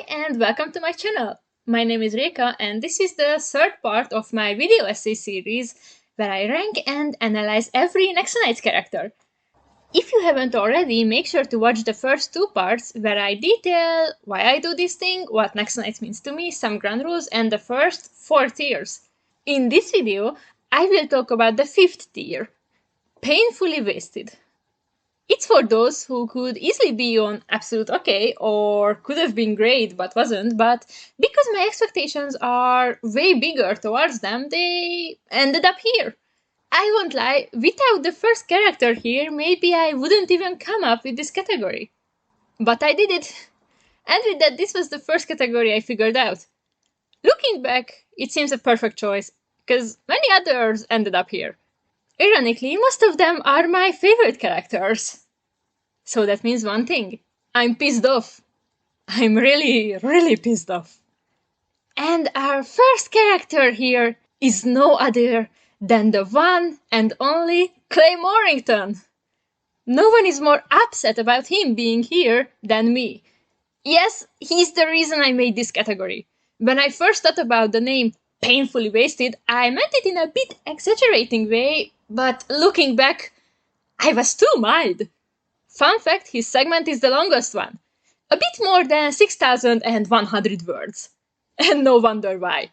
and welcome to my channel. My name is Reka and this is the third part of my video essay series where I rank and analyze every Nexo Knights character. If you haven't already, make sure to watch the first two parts where I detail why I do this thing, what Nexo Knights means to me, some ground rules, and the first 4 tiers. In this video, I will talk about the 5th tier, Painfully Wasted. It's for those who could easily be on absolute okay, or could have been great but wasn't, but because my expectations are way bigger towards them, they ended up here. I won't lie, without the first character here, maybe I wouldn't even come up with this category. But I did it! And with that, this was the first category I figured out. Looking back, it seems a perfect choice, because many others ended up here. Ironically, most of them are my favorite characters. So that means one thing. I'm pissed off. I'm really pissed off. And our first character here is no other than the one and only Clay Moorington. No one is more upset about him being here than me. Yes, he's the reason I made this category. When I first thought about the name Painfully Wasted, I meant it in a bit exaggerating way, but looking back, I was too mild. Fun fact, his segment is the longest one. A bit more than 6,100 words. And no wonder why.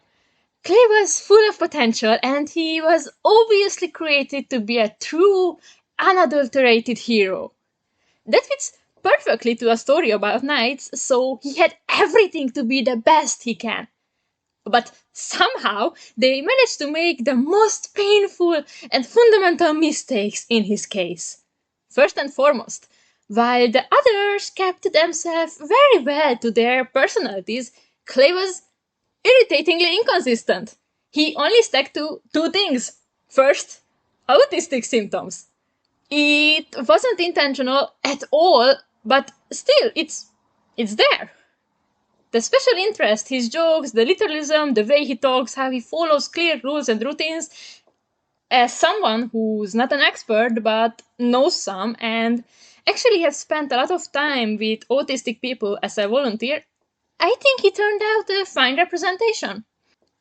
Clay was full of potential and he was obviously created to be a true, unadulterated hero. That fits perfectly to a story about knights, so he had everything to be the best he can. But somehow they managed to make the most painful and fundamental mistakes in his case. First and foremost, while the others kept themselves very well to their personalities, Clay was irritatingly inconsistent. He only stuck to two things. First, autistic symptoms. It wasn't intentional at all, but still, it's there. The special interest, his jokes, the literalism, the way he talks, how he follows clear rules and routines. As someone who's not an expert but knows some and actually has spent a lot of time with autistic people as a volunteer, I think he turned out a fine representation.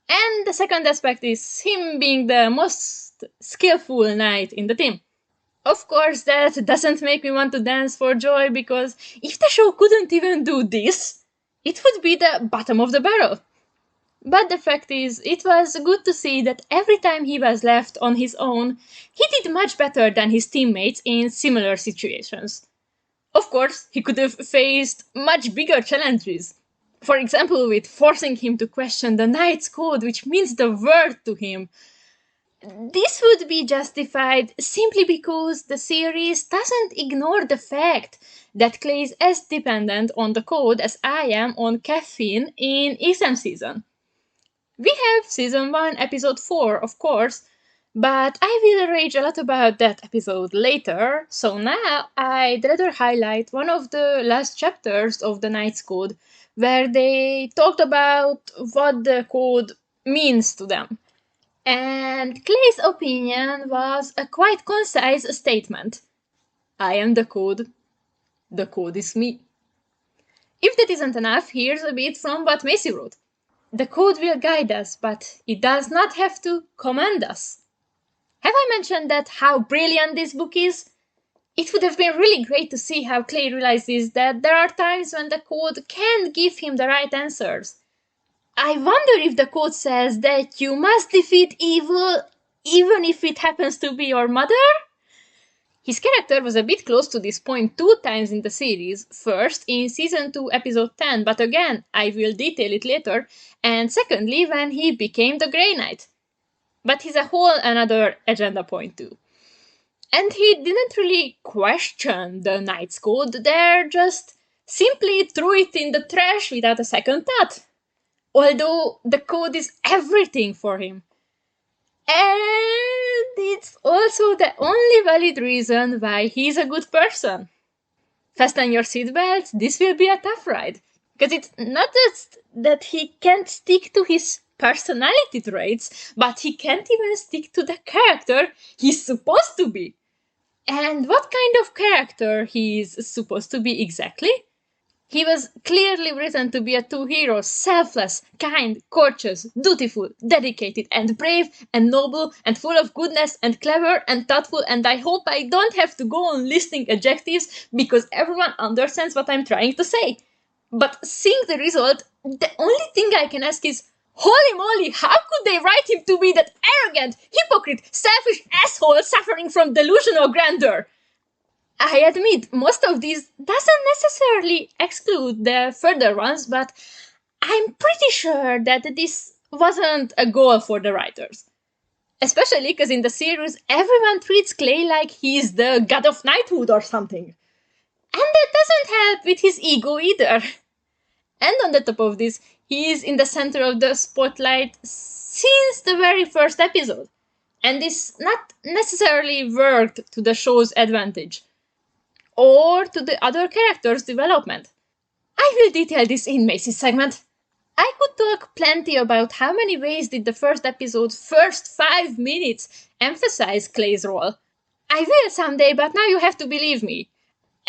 And the second aspect is him being the most skillful knight in the team. Of course, that doesn't make me want to dance for joy, because if the show couldn't even do this, it would be the bottom of the barrel. But the fact is, it was good to see that every time he was left on his own, he did much better than his teammates in similar situations. Of course, he could have faced much bigger challenges. For example, with forcing him to question the Knight's Code, which means the world to him. This would be justified simply because the series doesn't ignore the fact that Clay is as dependent on the code as I am on caffeine in exam season. We have season 1, episode 4, of course, but I will rage a lot about that episode later, so now I'd rather highlight one of the last chapters of the Knight's Code, where they talked about what the code means to them. And Clay's opinion was a quite concise statement. I am the code is me. If that isn't enough, here's a bit from what Mecy wrote. The code will guide us, but it does not have to command us. Have I mentioned how brilliant this book is? It would have been really great to see how Clay realizes that there are times when the code can't give him the right answers. I wonder if the code says that you must defeat evil even if it happens to be your mother? His character was a bit close to this point 2 times in the series, first in season 2 episode 10, but again, I will detail it later, and secondly when he became the Grey Knight. But he's a whole another agenda point too. And he didn't really question the Knight's Code, there just simply threw it in the trash without a second thought. Although the code is everything for him. And it's also the only valid reason why he's a good person. Fasten your seatbelts, this will be a tough ride. Because it's not just that he can't stick to his personality traits, but he can't even stick to the character he's supposed to be. And what kind of character he's supposed to be exactly? He was clearly written to be a true hero, selfless, kind, courteous, dutiful, dedicated, and brave, and noble, and full of goodness, and clever, and thoughtful, and I hope I don't have to go on listing adjectives because everyone understands what I'm trying to say. But seeing the result, the only thing I can ask is, holy moly, how could they write him to be that arrogant, hypocrite, selfish asshole suffering from delusional grandeur? I admit, most of these doesn't necessarily exclude the further ones, but I'm pretty sure that this wasn't a goal for the writers. Especially because in the series, everyone treats Clay like he's the God of Knighthood or something. And that doesn't help with his ego either. And on the top of this, he is in the center of the spotlight since the very first episode. And this not necessarily worked to the show's advantage or to the other characters' development. I will detail this in Macy's segment. I could talk plenty about how many ways did the first episode's first 5 minutes emphasize Clay's role. I will someday, but now you have to believe me.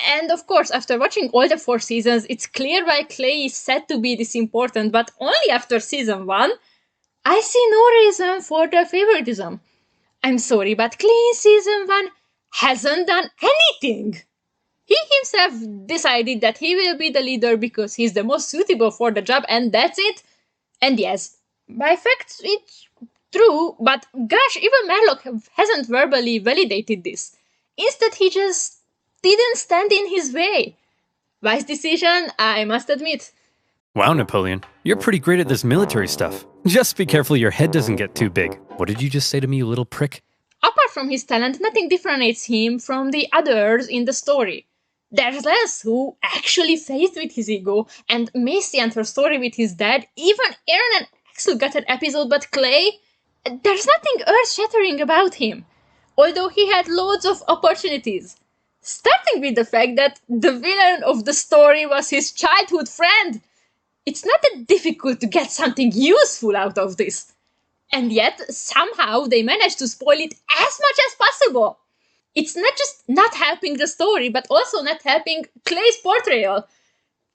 And of course, after watching all the 4 seasons, it's clear why Clay is said to be this important, but only after season 1, I see no reason for the favoritism. I'm sorry, but Clay in season 1 hasn't done anything. He himself decided that he will be the leader because he's the most suitable for the job, and that's it. And yes, by fact, it's true, but gosh, even Merlok hasn't verbally validated this. Instead, he just didn't stand in his way. Wise decision, I must admit. Wow, Napoleon, you're pretty great at this military stuff. Just be careful your head doesn't get too big. What did you just say to me, you little prick? Apart from his talent, nothing differentiates him from the others in the story. There's Lance, who actually faced with his ego, and Mecy and her story with his dad. Even Aaron and Axel got an episode, but Clay, there's nothing earth-shattering about him, although he had loads of opportunities. Starting with the fact that the villain of the story was his childhood friend. It's not that difficult to get something useful out of this. And yet, somehow, they managed to spoil it as much as possible. It's not just not helping the story, but also not helping Clay's portrayal.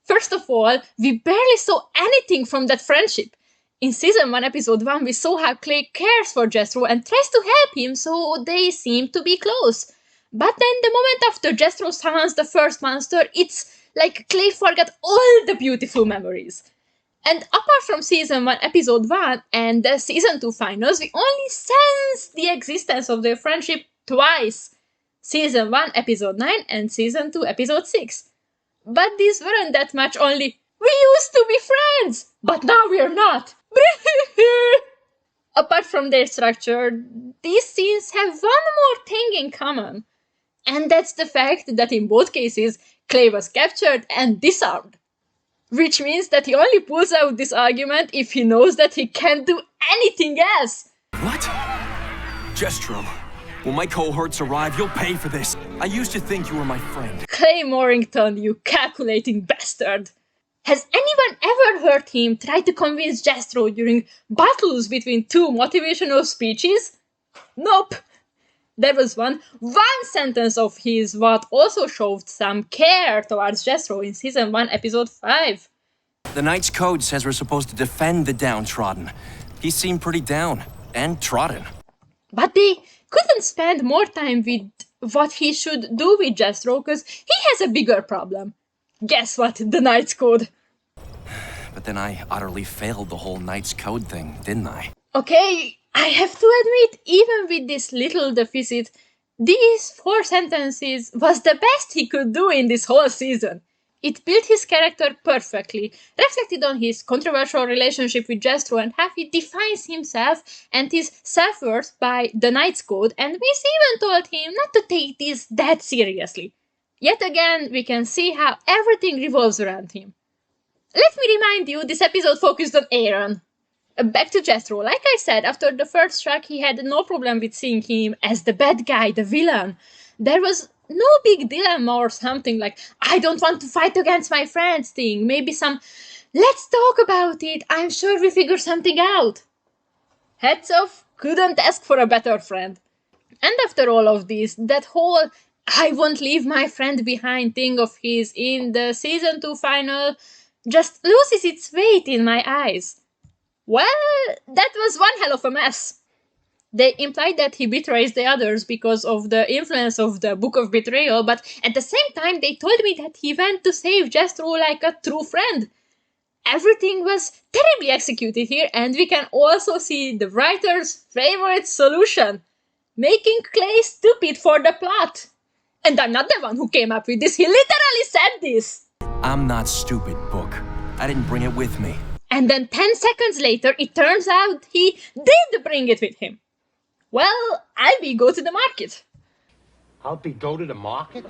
First of all, we barely saw anything from that friendship. In season 1, episode 1, we saw how Clay cares for Jestro and tries to help him, so they seem to be close. But then the moment after Jestro summons the first monster, it's like Clay forgot all the beautiful memories. And apart from season 1, episode 1, and the season 2 finals, we only sense the existence of their friendship twice. Season 1, episode 9, and season 2, episode 6. But these weren't that much, only, we used to be friends, but now we're not. Apart from their structure, these scenes have one more thing in common. And that's the fact that in both cases, Clay was captured and disarmed. Which means that he only pulls out this argument if he knows that he can't do anything else. What? Jestro, when my cohorts arrive, you'll pay for this. I used to think you were my friend. Clay Moorington, you calculating bastard. Has anyone ever heard him try to convince Jestro during battles between 2 motivational speeches? Nope. There was one sentence of his what also showed some care towards Jestro in season 1, episode 5. The Knight's Code says we're supposed to defend the downtrodden. He seemed pretty down and trodden. But they couldn't spend more time with what he should do with Jestro because he has a bigger problem. Guess what? The Knight's Code. But then I utterly failed the whole Knight's Code thing, didn't I? Okay, I have to admit, even with this little deficit, these 4 sentences was the best he could do in this whole season. It built his character perfectly, reflected on his controversial relationship with Jestro and how he defines himself and his self-worth by the Knight's Code, and Mecy even told him not to take this that seriously. Yet again, we can see how everything revolves around him. Let me remind you, this episode focused on Aaron. Back to Jestro. Like I said, after the first track, he had no problem with seeing him as the bad guy, the villain. There was no big dilemma or something like, I don't want to fight against my friends thing. Maybe some, let's talk about it, I'm sure we figure something out. Hats off, couldn't ask for a better friend. And after all of this, that whole I won't leave my friend behind thing of his in the season 2 final just loses its weight in my eyes. Well, that was one hell of a mess. They implied that he betrays the others because of the influence of the Book of Betrayal, but at the same time they told me that he went to save Jestro like a true friend. Everything was terribly executed here, and we can also see the writer's favorite solution: making Clay stupid for the plot. And I'm not the one who came up with this, he literally said this! I'm not stupid, Book. I didn't bring it with me. And then 10 seconds later, it turns out he did bring it with him. Well, I'll be go to the market. I'll be go to the market?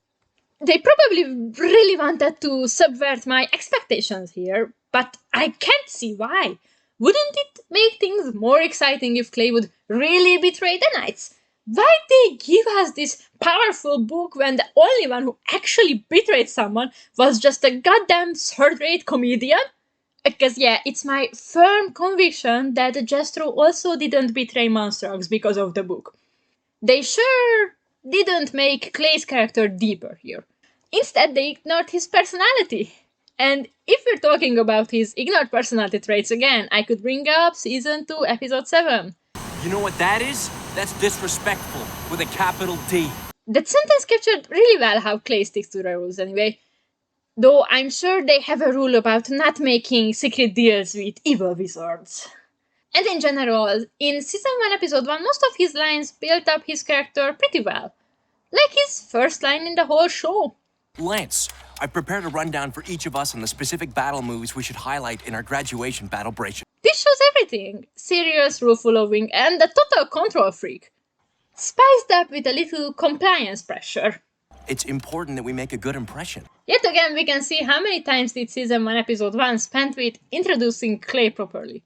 They probably really wanted to subvert my expectations here, but I can't see why. Wouldn't it make things more exciting if Clay would really betray the Knights? Why'd they give us this powerful book when the only one who actually betrayed someone was just a goddamn third-rate comedian? Because yeah, it's my firm conviction that Jestro also didn't betray monstrox because of the book. They sure didn't make Clay's character deeper here. Instead, they ignored his personality. And if we're talking about his ignored personality traits again, I could bring up Season 2, Episode 7. You know what that is? That's disrespectful, with a capital D. That sentence captured really well how Clay sticks to the rules anyway. Though I'm sure they have a rule about not making secret deals with evil wizards. And in general, in Season 1, Episode 1, most of his lines built up his character pretty well. Like his first line in the whole show. Lance, I've prepared a rundown for each of us on the specific battle moves we should highlight in our graduation battle bration. This shows everything. Serious, rule-following, and a total control freak. Spiced up with a little compliance pressure. It's important that we make a good impression. Yet again, we can see how many times did Season 1 Episode 1 spent with introducing Clay properly.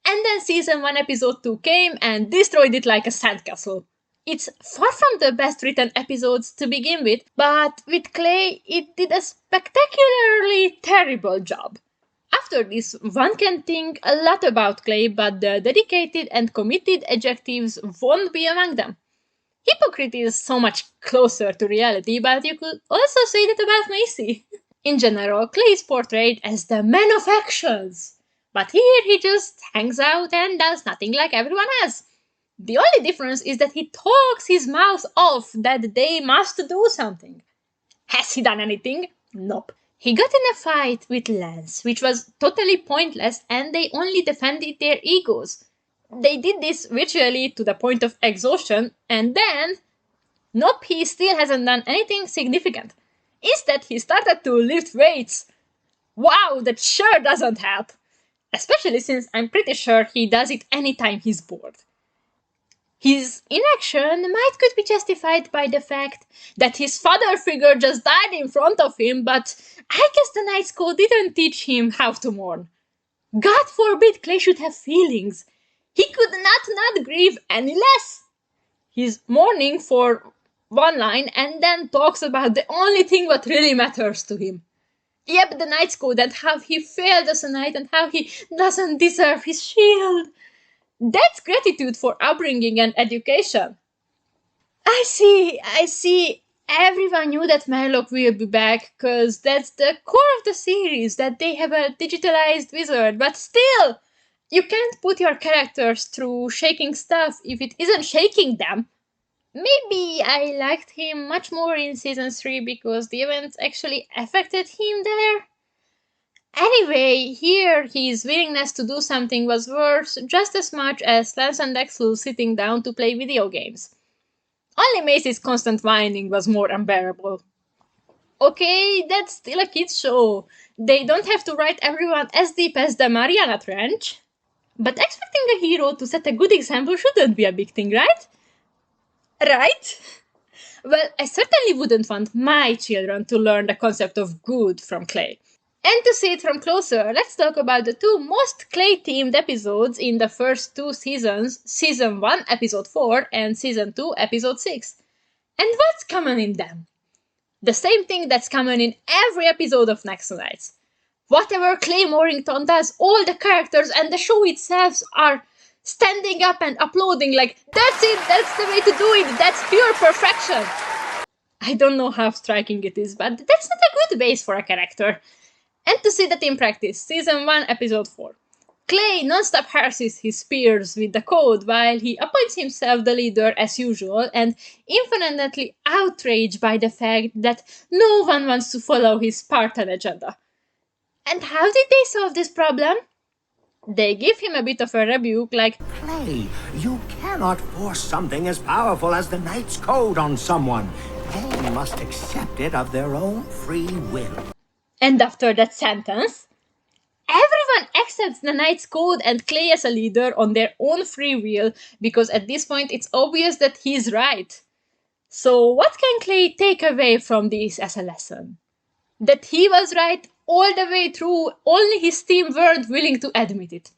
And then Season 1 Episode 2 came and destroyed it like a sandcastle. It's far from the best written episodes to begin with, but with Clay, it did a spectacularly terrible job. After this, one can think a lot about Clay, but the dedicated and committed adjectives won't be among them. Hypocrite is so much closer to reality, but you could also say that about Macy. In general, Clay is portrayed as the man of actions, but here he just hangs out and does nothing like everyone else. The only difference is that he talks his mouth off that they must do something. Has he done anything? Nope. He got in a fight with Lance, which was totally pointless, and they only defended their egos. They did this virtually to the point of exhaustion, and then... Nope, he still hasn't done anything significant. Instead, he started to lift weights. Wow, that sure doesn't help. Especially since I'm pretty sure he does it anytime he's bored. His inaction might could be justified by the fact that his father figure just died in front of him, but I guess the Knight's Code didn't teach him how to mourn. God forbid Clay should have feelings. He could not grieve any less. He's mourning for one line and then talks about the only thing what really matters to him. Yep, the Knight's Code and how he failed as a knight and how he doesn't deserve his shield. That's gratitude for upbringing and education. I see. Everyone knew that Merlok will be back, cause that's the core of the series, that they have a digitalized wizard, but still, you can't put your characters through shaking stuff if it isn't shaking them. Maybe I liked him much more in Season 3 because the events actually affected him there. Anyway, here his willingness to do something was worth just as much as Lance and Axel sitting down to play video games. Only Macy's constant whining was more unbearable. Okay, that's still a kids' show. They don't have to write everyone as deep as the Mariana Trench. But expecting a hero to set a good example shouldn't be a big thing, right? Right? Well, I certainly wouldn't want my children to learn the concept of good from Clay. And to see it from closer, let's talk about the two most Clay-themed episodes in the first two seasons, Season 1, Episode 4, and Season 2, Episode 6. And what's common in them? The same thing that's common in every episode of Nexo Knights. Whatever Clay Moorington does, all the characters and the show itself are standing up and applauding like, that's it, that's the way to do it, that's pure perfection. I don't know how striking it is, but that's not a good base for a character. And to see that in practice, Season 1, Episode 4. Clay non-stop harasses his peers with the code while he appoints himself the leader as usual and infinitely outraged by the fact that no one wants to follow his Spartan agenda. And how did they solve this problem? They give him a bit of a rebuke like, Clay, you cannot force something as powerful as the Knight's Code on someone. They must accept it of their own free will. and after that sentence, everyone accepts the Knight's Code and Clay as a leader on their own free will, because at this point it's obvious that he's right. So what can Clay take away from this as a lesson? That he was right all the way through, only his team weren't willing to admit it.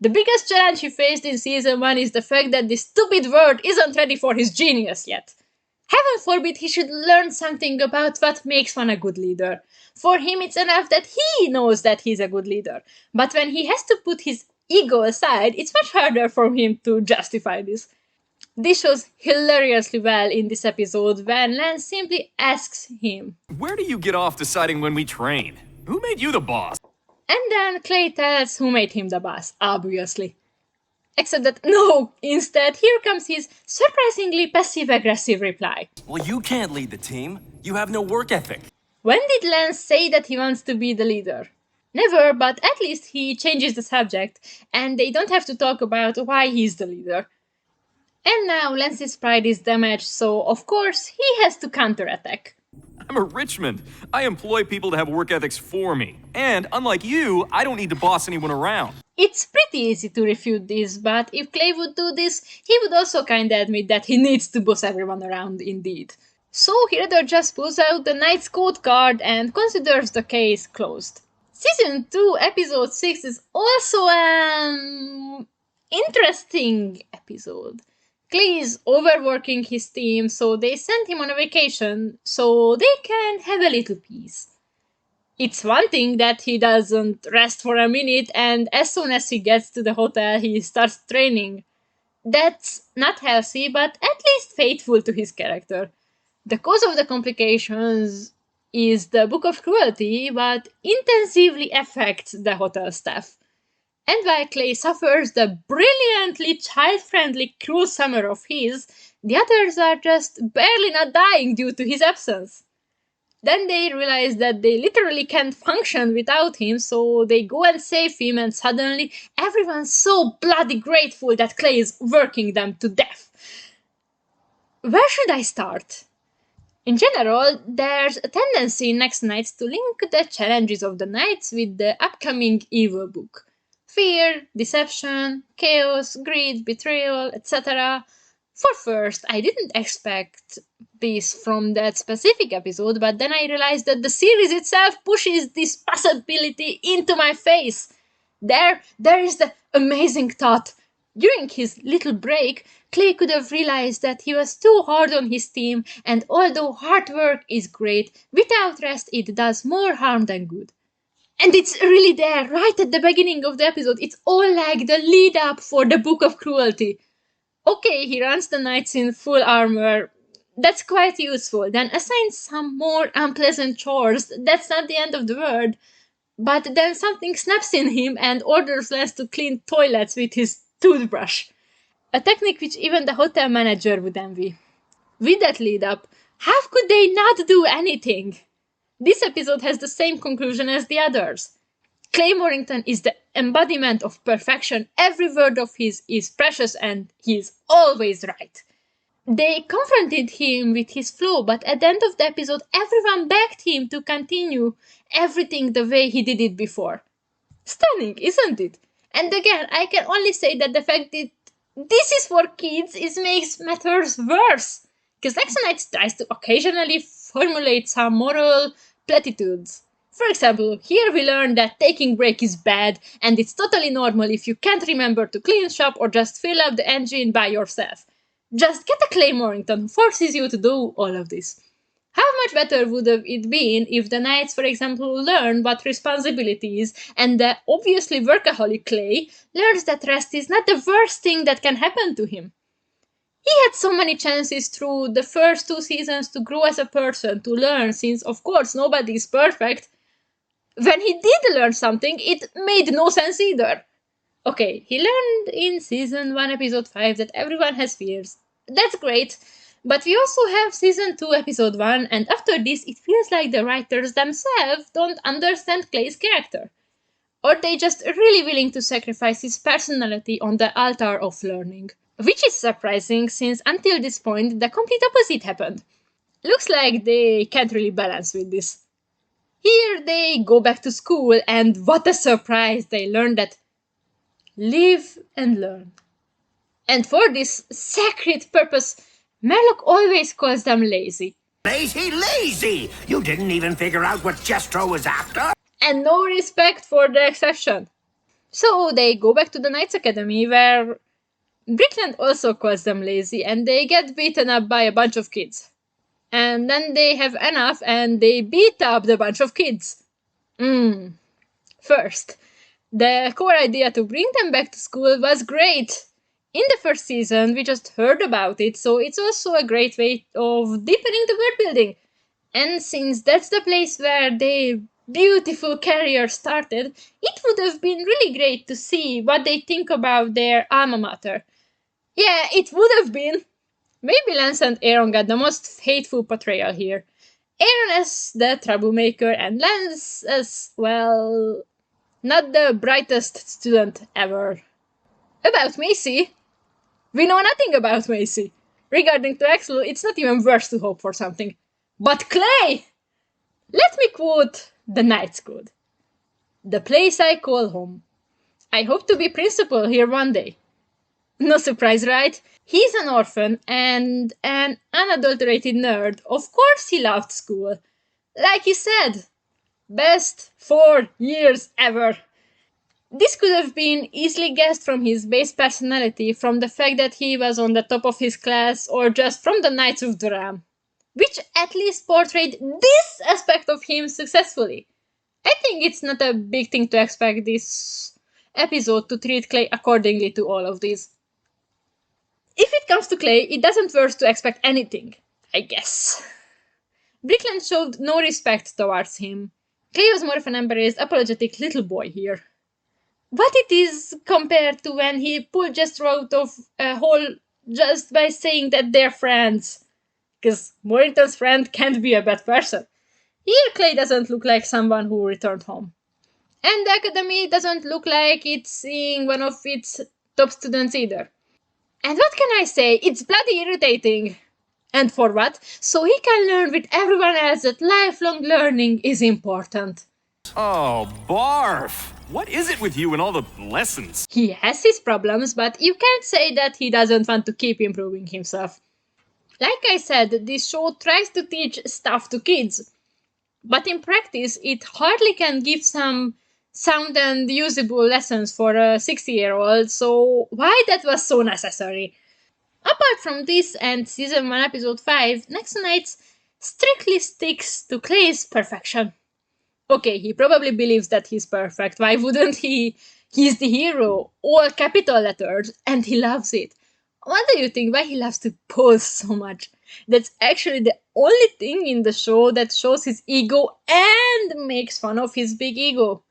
The biggest challenge he faced in Season 1 is the fact that this stupid world isn't ready for his genius yet. Heaven forbid he should learn something about what makes one a good leader. For him it's enough that he knows that he's a good leader. But when he has to put his ego aside, it's much harder for him to justify this. This shows hilariously well in this episode when Lance simply asks him, Where do you get off deciding when we train? Who made you the boss? and then Clay tells who made him the boss, obviously. Except that no, instead here comes his surprisingly passive-aggressive reply. Well, you can't lead the team. You have no work ethic. When did Lance say that he wants to be the leader? Never, but at least he changes the subject, and they don't have to talk about why he's the leader. And now Lance's pride is damaged, so of course he has to counterattack. I'm a Richmond. I employ people to have work ethics for me. And unlike you, I don't need to boss anyone around. It's pretty easy to refute this, but if Clay would do this, he would also kinda admit that he needs to boss everyone around indeed. So he rather just pulls out the Knight's Code card and considers the case closed. Season 2, Episode 6 is also an interesting episode. Clay is overworking his team, so they send him on a vacation so they can have a little peace. It's one thing that he doesn't rest for a minute, and as soon as he gets to the hotel, he starts training. That's not healthy, but at least faithful to his character. The cause of the complications is the Book of Cruelty, but intensively affects the hotel staff. And while Clay suffers the brilliantly child-friendly cruel summer of his, the others are just barely not dying due to his absence. Then they realize that they literally can't function without him, so they go and save him, and suddenly everyone's so bloody grateful that Clay is working them to death. Where should I start? In general, there's a tendency in Nexo Knights to link the challenges of the Knights with the upcoming evil book. Fear, deception, chaos, greed, betrayal, etc. For first, I didn't expect this from that specific episode, but then I realized that the series itself pushes this possibility into my face. There is the amazing thought. During his little break, Clay could have realized that he was too hard on his team, and although hard work is great, without rest it does more harm than good. And it's really there, right at the beginning of the episode. It's all like the lead up for the Book of Cruelty. Okay, he runs the knights in full armor. That's quite useful. Then assign some more unpleasant chores. That's not the end of the world. But then something snaps in him and orders Lance to clean toilets with his toothbrush. A technique which even the hotel manager would envy. With that lead up, how could they not do anything? This episode has the same conclusion as the others. Clay Moorington is the embodiment of perfection. Every word of his is precious and he is always right. They confronted him with his flaw, but at the end of the episode, everyone begged him to continue everything the way he did it before. Stunning, isn't it? And again, I can only say that the fact that this is for kids makes matters worse. Because Nexo Knights tries to occasionally formulate some moral platitudes. For example, here we learn that taking break is bad, and it's totally normal if you can't remember to clean shop or just fill up the engine by yourself. Just get a Clay Moorington who forces you to do all of this. How much better would it been if the knights, for example, learn what responsibility is, and the obviously workaholic Clay learns that rest is not the worst thing that can happen to him. He had so many chances through the first 2 seasons to grow as a person, to learn, since of course nobody is perfect. When he did learn something, it made no sense either. Okay, he learned in season 1, episode 5 that everyone has fears. That's great. But we also have season 2, episode 1, and after this, it feels like the writers themselves don't understand Clay's character. Or they just really willing to sacrifice his personality on the altar of learning. Which is surprising, since until this point, the complete opposite happened. Looks like they can't really balance with this. Here they go back to school, and what a surprise! They learn that live and learn. And for this sacred purpose, Merlok always calls them lazy. Lazy, lazy! You didn't even figure out what Jestro was after? And no respect for the exception. So they go back to the Knights Academy, where Brickland also calls them lazy, and they get beaten up by a bunch of kids. And then they have enough, and they beat up the bunch of kids. First, the core idea to bring them back to school was great. In the first season, we just heard about it, so it's also a great way of deepening the world building. And since that's the place where their beautiful career started, it would have been really great to see what they think about their alma mater. Yeah, it would have been. Maybe Lance and Aaron got the most hateful portrayal here. Aaron as the troublemaker, and Lance as, well, not the brightest student ever. About Macy, we know nothing about Macy. Regarding to Axel, it's not even worth to hope for something. But Clay! Let me quote the Knight's Code. The place I call home. I hope to be principal here one day. No surprise, right? He's an orphan and an unadulterated nerd. Of course he loved school. Like he said, best 4 years ever. This could have been easily guessed from his base personality, from the fact that he was on the top of his class, or just from the Knights of the Ram, which at least portrayed this aspect of him successfully. I think it's not a big thing to expect this episode to treat Clay accordingly to all of these. If it comes to Clay, it doesn't worth to expect anything, I guess. Brickland showed no respect towards him. Clay was more of an embarrassed, apologetic little boy here. What it is compared to when he pulled Jestro out of a hole just by saying that they're friends. Because Moorington's friend can't be a bad person. Here Clay doesn't look like someone who returned home. And the academy doesn't look like it's seeing one of its top students either. And what can I say? It's bloody irritating. And for what? So he can learn with everyone else that lifelong learning is important. Oh, barf! What is it with you and all the lessons? He has his problems, but you can't say that he doesn't want to keep improving himself. Like I said, this show tries to teach stuff to kids. But in practice, it hardly can give some sound and usable lessons for a 60-year-old, so why that was so necessary? Apart from this and season 1 episode 5, Nexo Knights strictly sticks to Clay's perfection. Okay, he probably believes that he's perfect, why wouldn't he? He's the hero, all capital letters, and he loves it. What do you think why he loves to pose so much? That's actually the only thing in the show that shows his ego and makes fun of his big ego.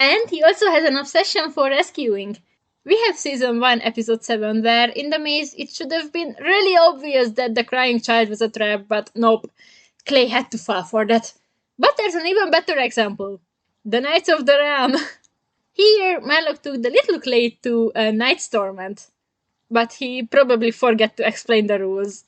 And he also has an obsession for rescuing. We have season 1 episode 7 where in the maze it should have been really obvious that the crying child was a trap, but nope, Clay had to fall for that. But there's an even better example. The Knights of the Ram. Here, Merlok took the little Clay to a Knight's Torment. But he probably forgot to explain the rules.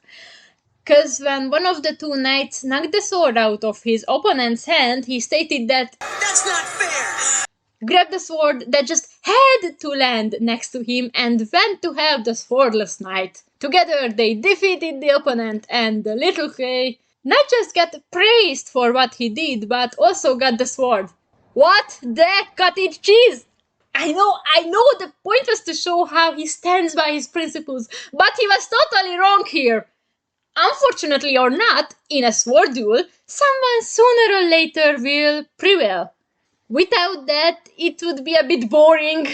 Cause when one of the two knights knocked the sword out of his opponent's hand, he stated that That's not fair! Grabbed the sword that just had to land next to him and went to help the swordless knight. Together they defeated the opponent, and the little Clay not just got praised for what he did, but also got the sword. What the cottage cheese? I know the point was to show how he stands by his principles, but he was totally wrong here. Unfortunately or not, in a sword duel, someone sooner or later will prevail. Without that, it would be a bit boring.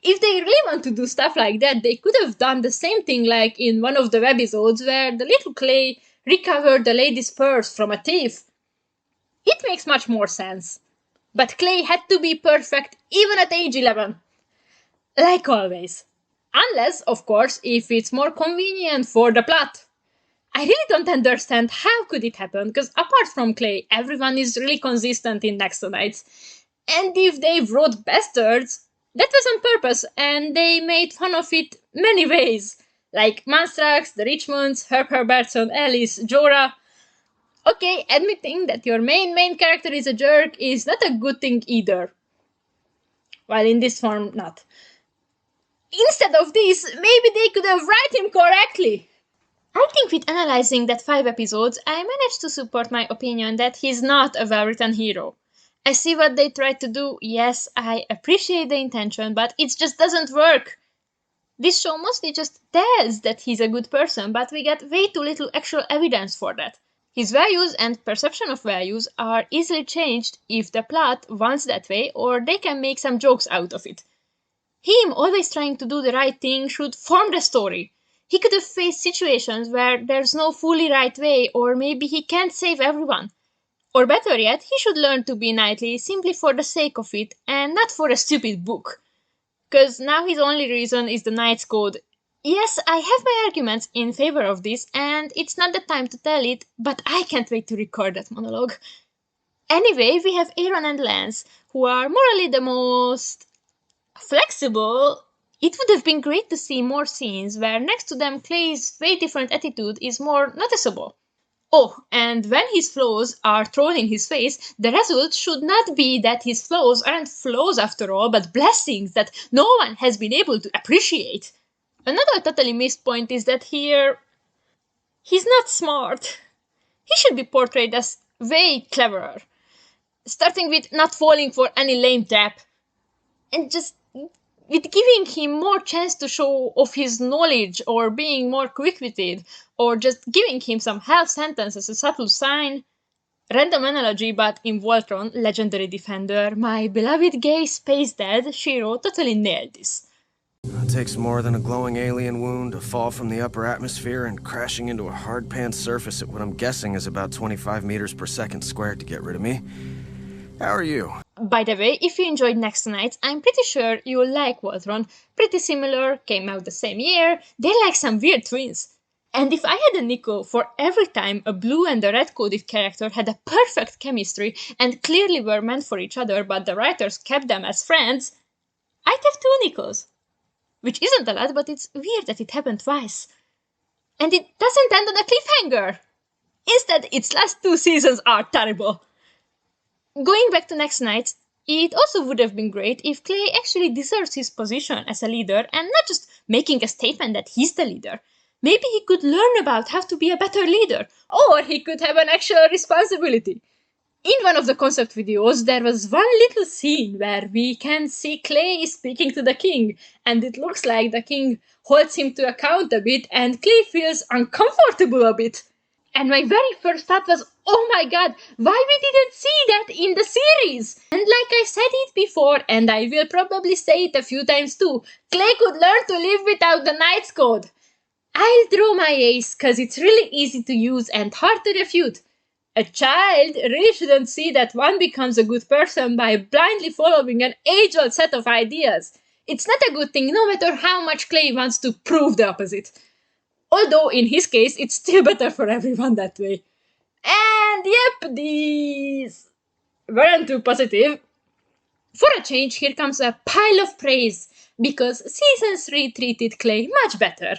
If they really want to do stuff like that, they could have done the same thing like in one of the webisodes where the little Clay recovered the lady's purse from a thief. It makes much more sense. But Clay had to be perfect even at age 11. Like always. Unless, of course, if it's more convenient for the plot. I really don't understand how could it happen, because apart from Clay, everyone is really consistent in Nexo Knights. And if they wrote bastards, that was on purpose, and they made fun of it many ways. Like Monstrox, the Richmonds, Halbert, Alice, Jorah. Okay, admitting that your main character is a jerk is not a good thing either. While in this form, not. Instead of this, maybe they could have written him correctly. I think with analyzing that 5 episodes, I managed to support my opinion that he's not a well-written hero. I see what they tried to do, yes, I appreciate the intention, but it just doesn't work. This show mostly just tells that he's a good person, but we get way too little actual evidence for that. His values and perception of values are easily changed if the plot wants that way, or they can make some jokes out of it. Him always trying to do the right thing should form the story. He could have faced situations where there's no fully right way, or maybe he can't save everyone. Or better yet, he should learn to be knightly simply for the sake of it, and not for a stupid book. 'Cause now his only reason is the Knight's Code. Yes, I have my arguments in favor of this, and it's not the time to tell it, but I can't wait to record that monologue. Anyway, we have Aaron and Lance, who are morally the most flexible. It would have been great to see more scenes where next to them Clay's way different attitude is more noticeable. Oh, and when his flaws are thrown in his face, the result should not be that his flaws aren't flaws after all, but blessings that no one has been able to appreciate. Another totally missed point is that here, he's not smart. He should be portrayed as way cleverer. Starting with not falling for any lame trap. And just with giving him more chance to show off his knowledge, or being more quick-witted, or just giving him some half sentence as a subtle sign. Random analogy, but in Voltron, Legendary Defender, my beloved gay space dad, Shiro, totally nailed this. It takes more than a glowing alien wound, a fall from the upper atmosphere, and crashing into a hard-pan surface at what I'm guessing is about 25 meters per second squared to get rid of me. How are you? By the way, if you enjoyed Nexo Knights, I'm pretty sure you'll like Voltron. Pretty similar, came out the same year, they're like some weird twins. And if I had a nickel for every time a blue and a red-coded character had a perfect chemistry and clearly were meant for each other, but the writers kept them as friends, I'd have 2 nickels. Which isn't a lot, but it's weird that it happened twice. And it doesn't end on a cliffhanger! Instead, its last 2 seasons are terrible. Going back to Nexo Knights, it also would have been great if Clay actually deserves his position as a leader and not just making a statement that he's the leader. Maybe he could learn about how to be a better leader, or he could have an actual responsibility. In one of the concept videos, there was one little scene where we can see Clay speaking to the king, and it looks like the king holds him to account a bit, and Clay feels uncomfortable a bit. And my very first thought was, oh my god, why we didn't see that in the series? And like I said it before, and I will probably say it a few times too, Clay could learn to live without the Knight's Code. I'll draw my ace, cause it's really easy to use and hard to refute. A child really shouldn't see that one becomes a good person by blindly following an age-old set of ideas. It's not a good thing no matter how much Clay wants to prove the opposite. Although, in his case, it's still better for everyone that way. And yep, these weren't too positive. For a change, here comes a pile of praise, because Season 3 treated Clay much better.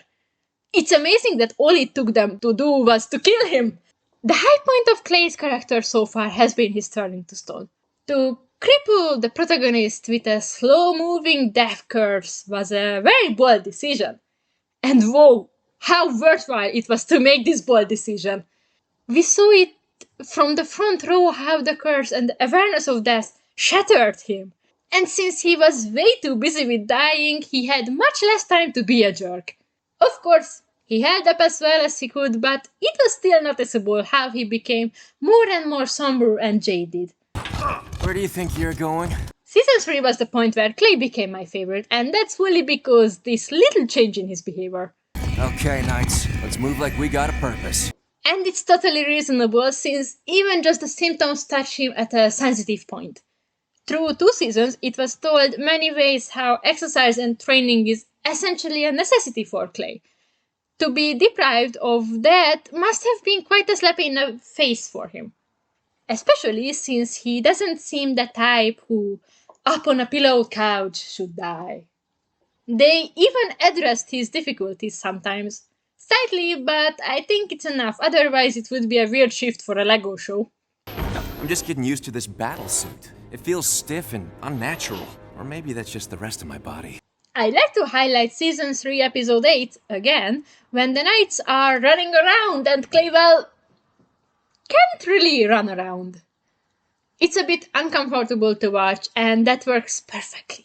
It's amazing that all it took them to do was to kill him. The high point of Clay's character so far has been his turning to stone. To cripple the protagonist with a slow-moving death curse was a very bold decision. And whoa, how worthwhile it was to make this bold decision. We saw it from the front row how the curse and the awareness of death shattered him. And since he was way too busy with dying, he had much less time to be a jerk. Of course, he held up as well as he could, but it was still noticeable how he became more and more somber and jaded. Where do you think you're going? Season 3 was the point where Clay became my favorite, and that's fully because this little change in his behavior. Okay, Knights, let's move like we got a purpose. And it's totally reasonable, since even just the symptoms touch him at a sensitive point. Through 2 seasons, it was told many ways how exercise and training is essentially a necessity for Clay. To be deprived of that must have been quite a slap in the face for him. Especially since he doesn't seem the type who, up on a pillowed couch, should die. They even addressed his difficulties sometimes. Slightly, but I think it's enough, otherwise it would be a weird shift for a Lego show. I'm just getting used to this battle suit. It feels stiff and unnatural. Or maybe that's just the rest of my body. I'd like to highlight Season 3, Episode 8, again, when the knights are running around and Clay, well, can't really run around. It's a bit uncomfortable to watch, and that works perfectly.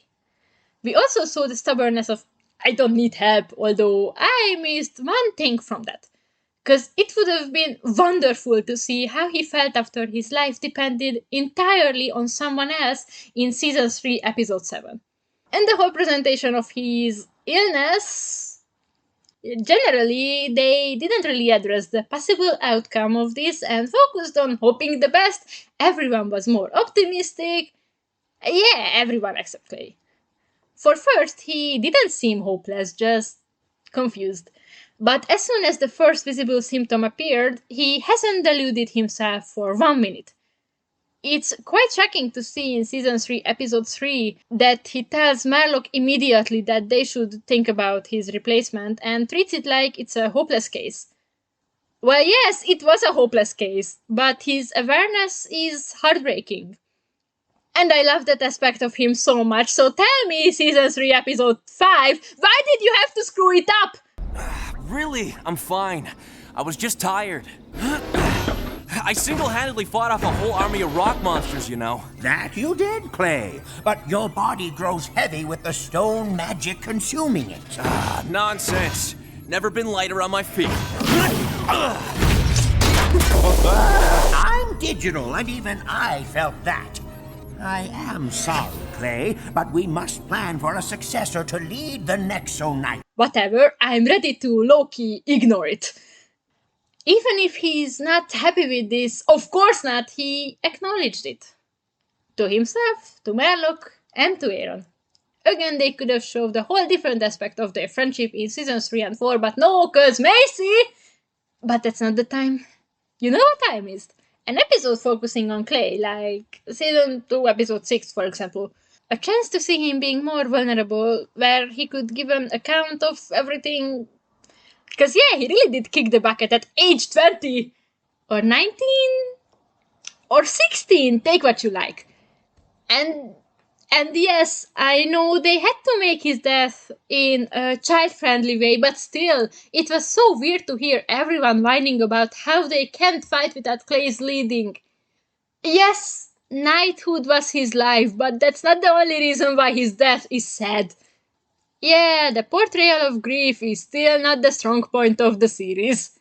We also saw the stubbornness of I don't need help, although I missed one thing from that. Because it would have been wonderful to see how he felt after his life depended entirely on someone else in Season 3, Episode 7. And the whole presentation of his illness, generally, they didn't really address the possible outcome of this and focused on hoping the best. Everyone was more optimistic. Yeah, everyone except Clay. For first, he didn't seem hopeless, just confused. But as soon as the first visible symptom appeared, he hasn't deluded himself for 1 minute. It's quite shocking to see in Season 3, Episode 3, that he tells Merlok immediately that they should think about his replacement and treats it like it's a hopeless case. Well, yes, it was a hopeless case, but his awareness is heartbreaking. And I love that aspect of him so much, so tell me, Season 3, Episode 5, why did you have to screw it up? Really? I'm fine. I was just tired. I single-handedly fought off a whole army of rock monsters, you know. That you did, Clay. But your body grows heavy with the stone magic consuming it. Nonsense. Never been lighter on my feet. I'm digital, and even I felt that. I am sorry, Clay, but we must plan for a successor to lead the Nexo Knights. Whatever, I'm ready to low-key ignore it. Even if he's not happy with this, of course not, he acknowledged it. To himself, to Merlok, and to Aaron. Again, they could have showed a whole different aspect of their friendship in Seasons 3 and 4, but no, cause Macy! But that's not the time. You know what I missed? An episode focusing on Clay, like Season 2, Episode 6, for example. A chance to see him being more vulnerable, where he could give an account of everything. Because yeah, he really did kick the bucket at age 20. Or 19? Or 16, take what you like. And yes, I know they had to make his death in a child-friendly way, but still, it was so weird to hear everyone whining about how they can't fight without Clay's leading. Yes, knighthood was his life, but that's not the only reason why his death is sad. Yeah, the portrayal of grief is still not the strong point of the series.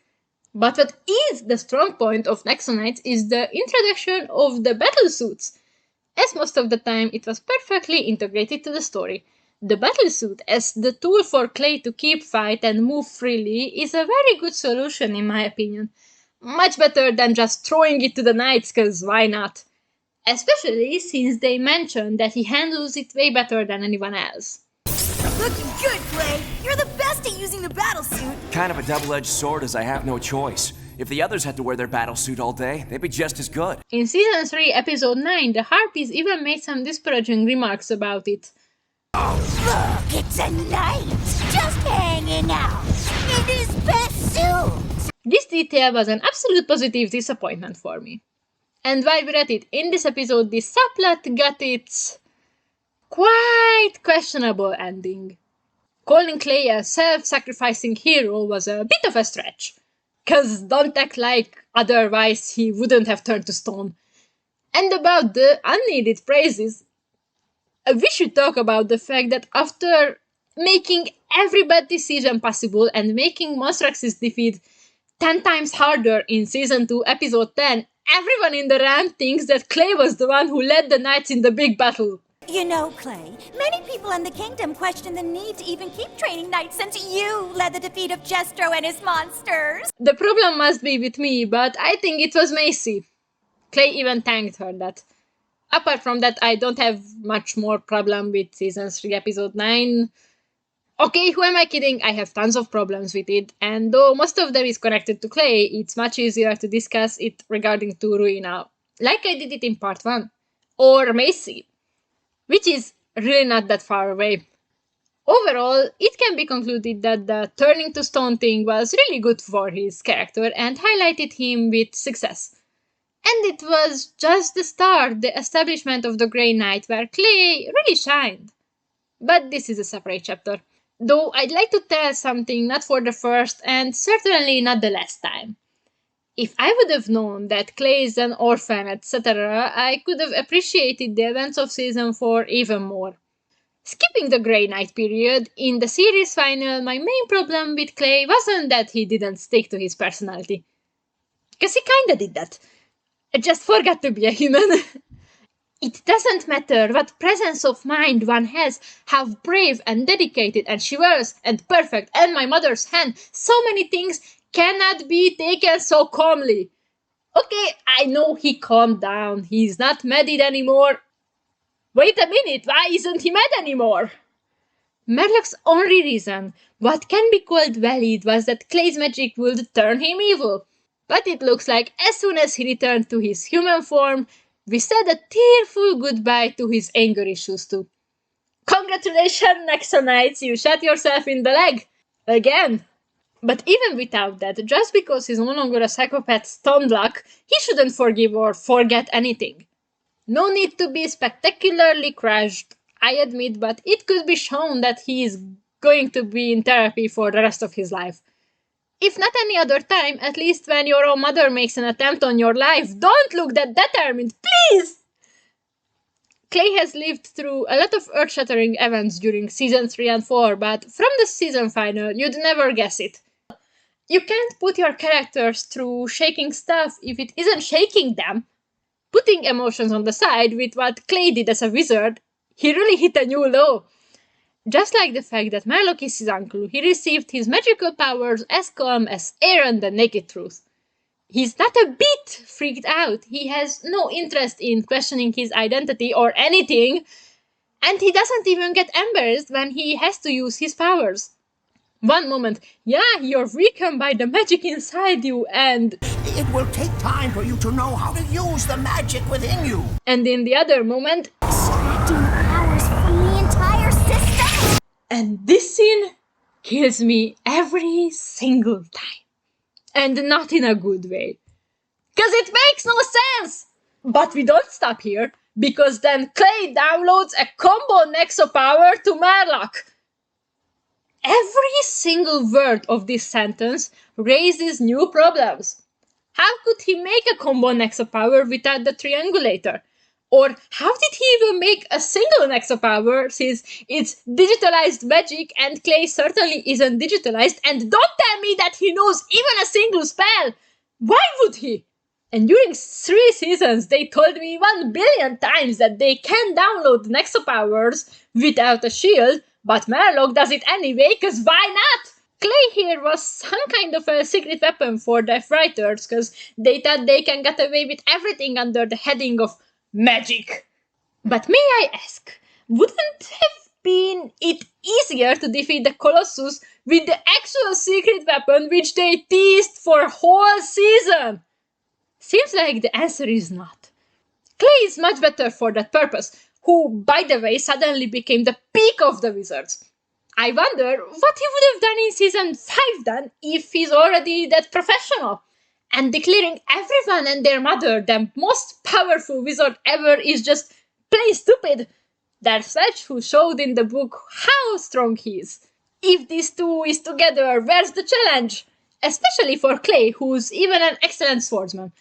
But what is the strong point of Nexo Knights is the introduction of the battlesuits. As most of the time, it was perfectly integrated to the story. The battlesuit as the tool for Clay to keep fight and move freely is a very good solution in my opinion. Much better than just throwing it to the knights, cause why not? Especially since they mentioned that he handles it way better than anyone else. Looking good, Clay! You're the best at using the battlesuit! Kind of a double-edged sword as I have no choice. If the others had to wear their battlesuit all day, they'd be just as good. In Season 3, Episode 9, the Harpies even made some disparaging remarks about it. Oh, look, it's a knight! Just hanging out! In his best suit! This detail was an absolute positive disappointment for me. And while we're at it, in this episode, the subplot got its quite questionable ending. Calling Clay a self-sacrificing hero was a bit of a stretch. Cause don't act like otherwise he wouldn't have turned to stone. And about the unneeded praises, we should talk about the fact that after making every bad decision possible and making Monstrox's defeat 10 times harder in Season 2, Episode 10, everyone in the rank thinks that Clay was the one who led the knights in the big battle. You know, Clay, many people in the kingdom question the need to even keep training knights since you led the defeat of Jestro and his monsters. The problem must be with me, but I think it was Macy. Clay even thanked her that. Apart from that, I don't have much more problem with Season 3, Episode 9. Okay, who am I kidding? I have tons of problems with it, and though most of them is connected to Clay, it's much easier to discuss it regarding to Ruina, like I did it in Part 1. Or Macy, which is really not that far away. Overall, it can be concluded that the turning to stone thing was really good for his character and highlighted him with success. And it was just the start, the establishment of the Grey Knight, where Clay really shined. But this is a separate chapter. Though I'd like to tell something not for the first and certainly not the last time. If I would have known that Clay is an orphan, etc., I could have appreciated the events of Season 4 even more. Skipping the Grey Knight period, in the series final, my main problem with Clay wasn't that he didn't stick to his personality. Because he kinda did that. I just forgot to be a human. It doesn't matter what presence of mind one has, how brave and dedicated and chivalrous and perfect and my mother's hand, so many things cannot be taken so calmly. Okay, I know he calmed down, he's not mad anymore. Wait a minute, why isn't he mad anymore? Merlok's only reason, what can be called valid, was that Clay's magic would turn him evil. But it looks like as soon as he returned to his human form, we said a tearful goodbye to his anger issues too. Congratulations, Nexo Knights, you shot yourself in the leg! Again! But even without that, just because he's no longer a psychopath stone block, he shouldn't forgive or forget anything. No need to be spectacularly crushed, I admit, but it could be shown that he is going to be in therapy for the rest of his life. If not any other time, at least when your own mother makes an attempt on your life, don't look that determined, please! Clay has lived through a lot of earth-shattering events during Season 3 and 4, but from the season final, you'd never guess it. You can't put your characters through shaking stuff if it isn't shaking them. Putting emotions on the side with what Clay did as a wizard, he really hit a new low. Just like the fact that Merlok is his uncle, he received his magical powers as calm as air and the naked truth. He's not a bit freaked out, he has no interest in questioning his identity or anything, and he doesn't even get embarrassed when he has to use his powers. One moment, yeah, you're weakened by the magic inside you, and It will take time for you to know how to use the magic within you. and in the other moment, Extracting powers from the entire system! and this scene kills me every single time. And not in a good way. 'Cause it makes no sense! But we don't stop here, because then Clay downloads a combo Nexo power to merlok. Every single word of this sentence raises new problems. How could he make a combo Nexo power without the triangulator? Or how did he even make a single Nexo power, since it's digitalized magic and Clay certainly isn't digitalized, and don't tell me that he knows even a single spell! Why would he? And during 3 seasons they told me 1 billion times that they can download Nexo powers without a shield, but Merlok does it anyway, cause why not? Clay here was some kind of a secret weapon for the writers, cause they thought they can get away with everything under the heading of magic. But may I ask, wouldn't have been it easier to defeat the Colossus with the actual secret weapon which they teased for a whole season? Seems like the answer is not. Clay is much better for that purpose, who, by the way, suddenly became the peak of the wizards. I wonder what he would have done in Season 5 then, if he's already that professional. And declaring everyone and their mother the most powerful wizard ever is just plain stupid. There's Sledge who showed in the book how strong he is. If these two is together, where's the challenge? Especially for Clay, who's even an excellent swordsman.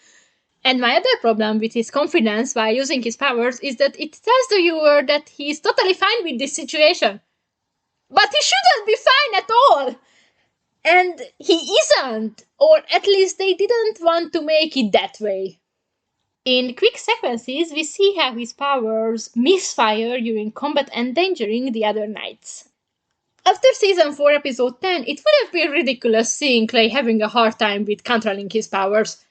And my other problem with his confidence while using his powers is that it tells the viewer that he's totally fine with this situation. But he shouldn't be fine at all! And he isn't, or at least they didn't want to make it that way. In quick sequences, we see how his powers misfire during combat, endangering the other knights. After Season 4, Episode 10, it would have been ridiculous seeing Clay having a hard time with controlling his powers.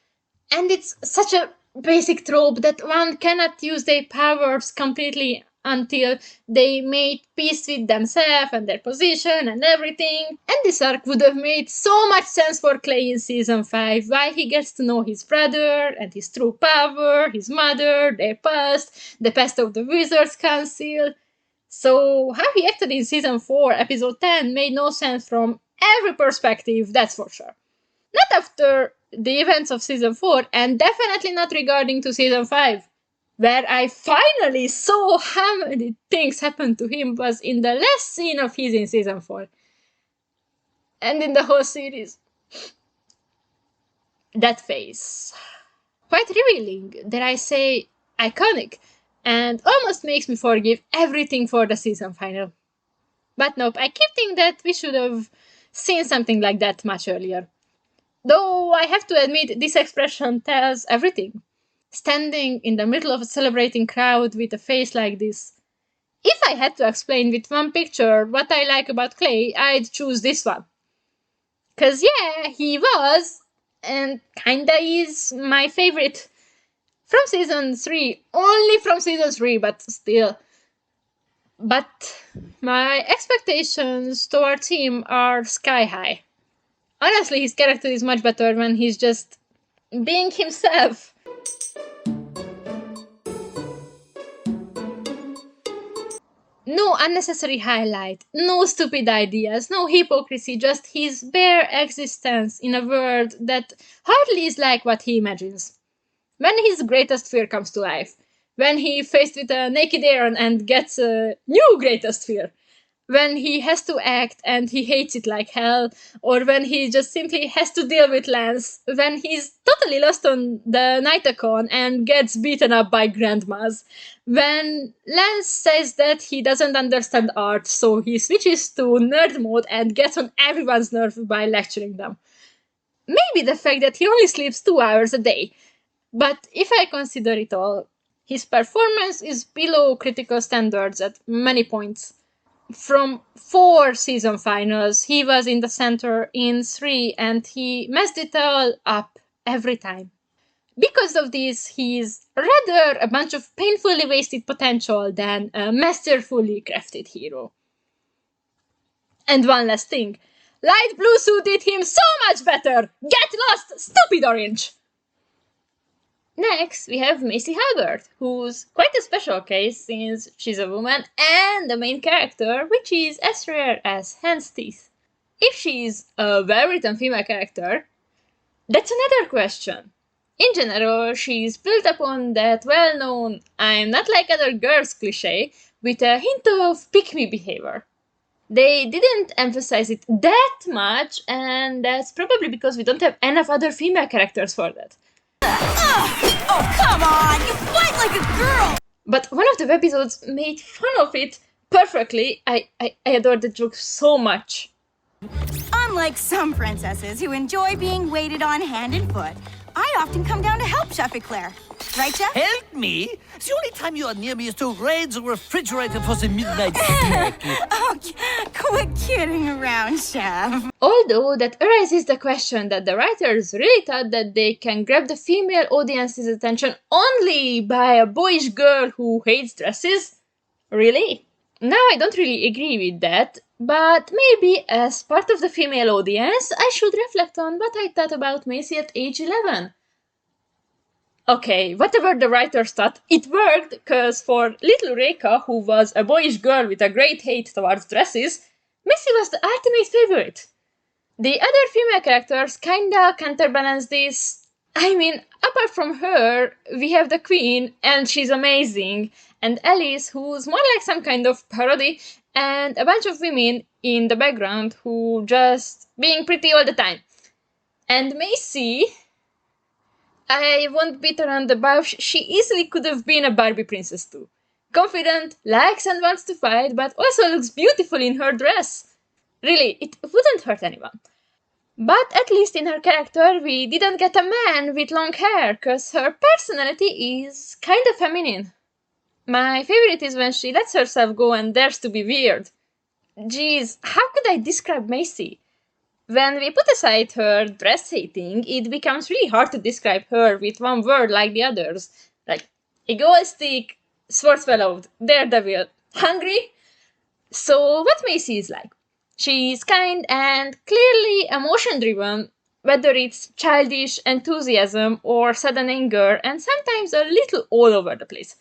And it's such a basic trope that one cannot use their powers completely until they made peace with themselves and their position and everything. And this arc would have made so much sense for Clay in Season 5, why he gets to know his brother and his true power, his mother, their past, the past of the Wizards Council. So how he acted in Season 4, Episode 10 made no sense from every perspective, that's for sure. Not after the events of Season 4, and definitely not regarding to Season 5, where I finally saw how many things happened to him was in the last scene of his in Season 4. And in the whole series. That face. Quite revealing, dare I say, iconic, and almost makes me forgive everything for the season final. But nope, I keep thinking that we should have seen something like that much earlier. Though I have to admit, this expression tells everything. Standing in the middle of a celebrating crowd with a face like this. If I had to explain with one picture what I like about Clay, I'd choose this one. 'Cause yeah, he was, and kinda is, my favorite. From Season 3, only from Season 3, but still. But my expectations towards him are sky high. Honestly, his character is much better when he's just being himself. No unnecessary highlight, no stupid ideas, no hypocrisy, just his bare existence in a world that hardly is like what he imagines. When his greatest fear comes to life, when he faced with a naked Aaron and gets a new greatest fear, when he has to act and he hates it like hell, or when he just simply has to deal with Lance, when he's totally lost on the Knightacon and gets beaten up by grandmas, when Lance says that he doesn't understand art, so he switches to nerd mode and gets on everyone's nerves by lecturing them. Maybe the fact that he only sleeps 2 hours a day. But if I consider it all, his performance is below critical standards at many points. From 4 season finals, he was in the center in 3 and he messed it all up every time. Because of this, he's rather a bunch of painfully wasted potential than a masterfully crafted hero. And one last thing. Light blue suit did him so much better! Get lost, stupid orange! Next, we have Macy Halbert, who's quite a special case since she's a woman and the main character, which is as rare as hen's teeth. If she's a well-written female character, that's another question. In general, she's built upon that well-known I'm not like other girls cliché with a hint of pick-me behavior. They didn't emphasize it that much, and that's probably because we don't have enough other female characters for that. Oh, come on! You fight like a girl! But one of the episodes made fun of it perfectly. I adore the joke so much. Unlike some princesses who enjoy being waited on hand and foot, I often come down to help Chef Eclair. Right, Chef? Help me? The only time you are near me is to raid the refrigerator for the midnight snack. Oh, quit kidding around, Chef. Although that arises the question that the writers really thought that they can grab the female audience's attention only by a boyish girl who hates dresses? Really? Now I don't really agree with that, but maybe as part of the female audience, I should reflect on what I thought about Macy at age 11. Okay, whatever the writers thought, it worked, because for little Reika, who was a boyish girl with a great hate towards dresses, Mecy was the ultimate favorite. The other female characters kinda counterbalance this. I mean, apart from her, we have the Queen, and she's amazing, and Alice, who's more like some kind of parody, and a bunch of women in the background who just being pretty all the time. And Macy, I won't beat around the bush, she easily could have been a Barbie princess too. Confident, likes and wants to fight, but also looks beautiful in her dress. Really, it wouldn't hurt anyone. But at least in her character, we didn't get a man with long hair, cause her personality is kinda feminine. My favorite is when she lets herself go and dares to be weird. Geez, how could I describe Macy? When we put aside her dress hating, it becomes really hard to describe her with one word like the others. Like, egoistic, sword-swallowed, daredevil, hungry? So, what Macy is like? She's kind and clearly emotion-driven, whether it's childish enthusiasm or sudden anger, and sometimes a little all over the place.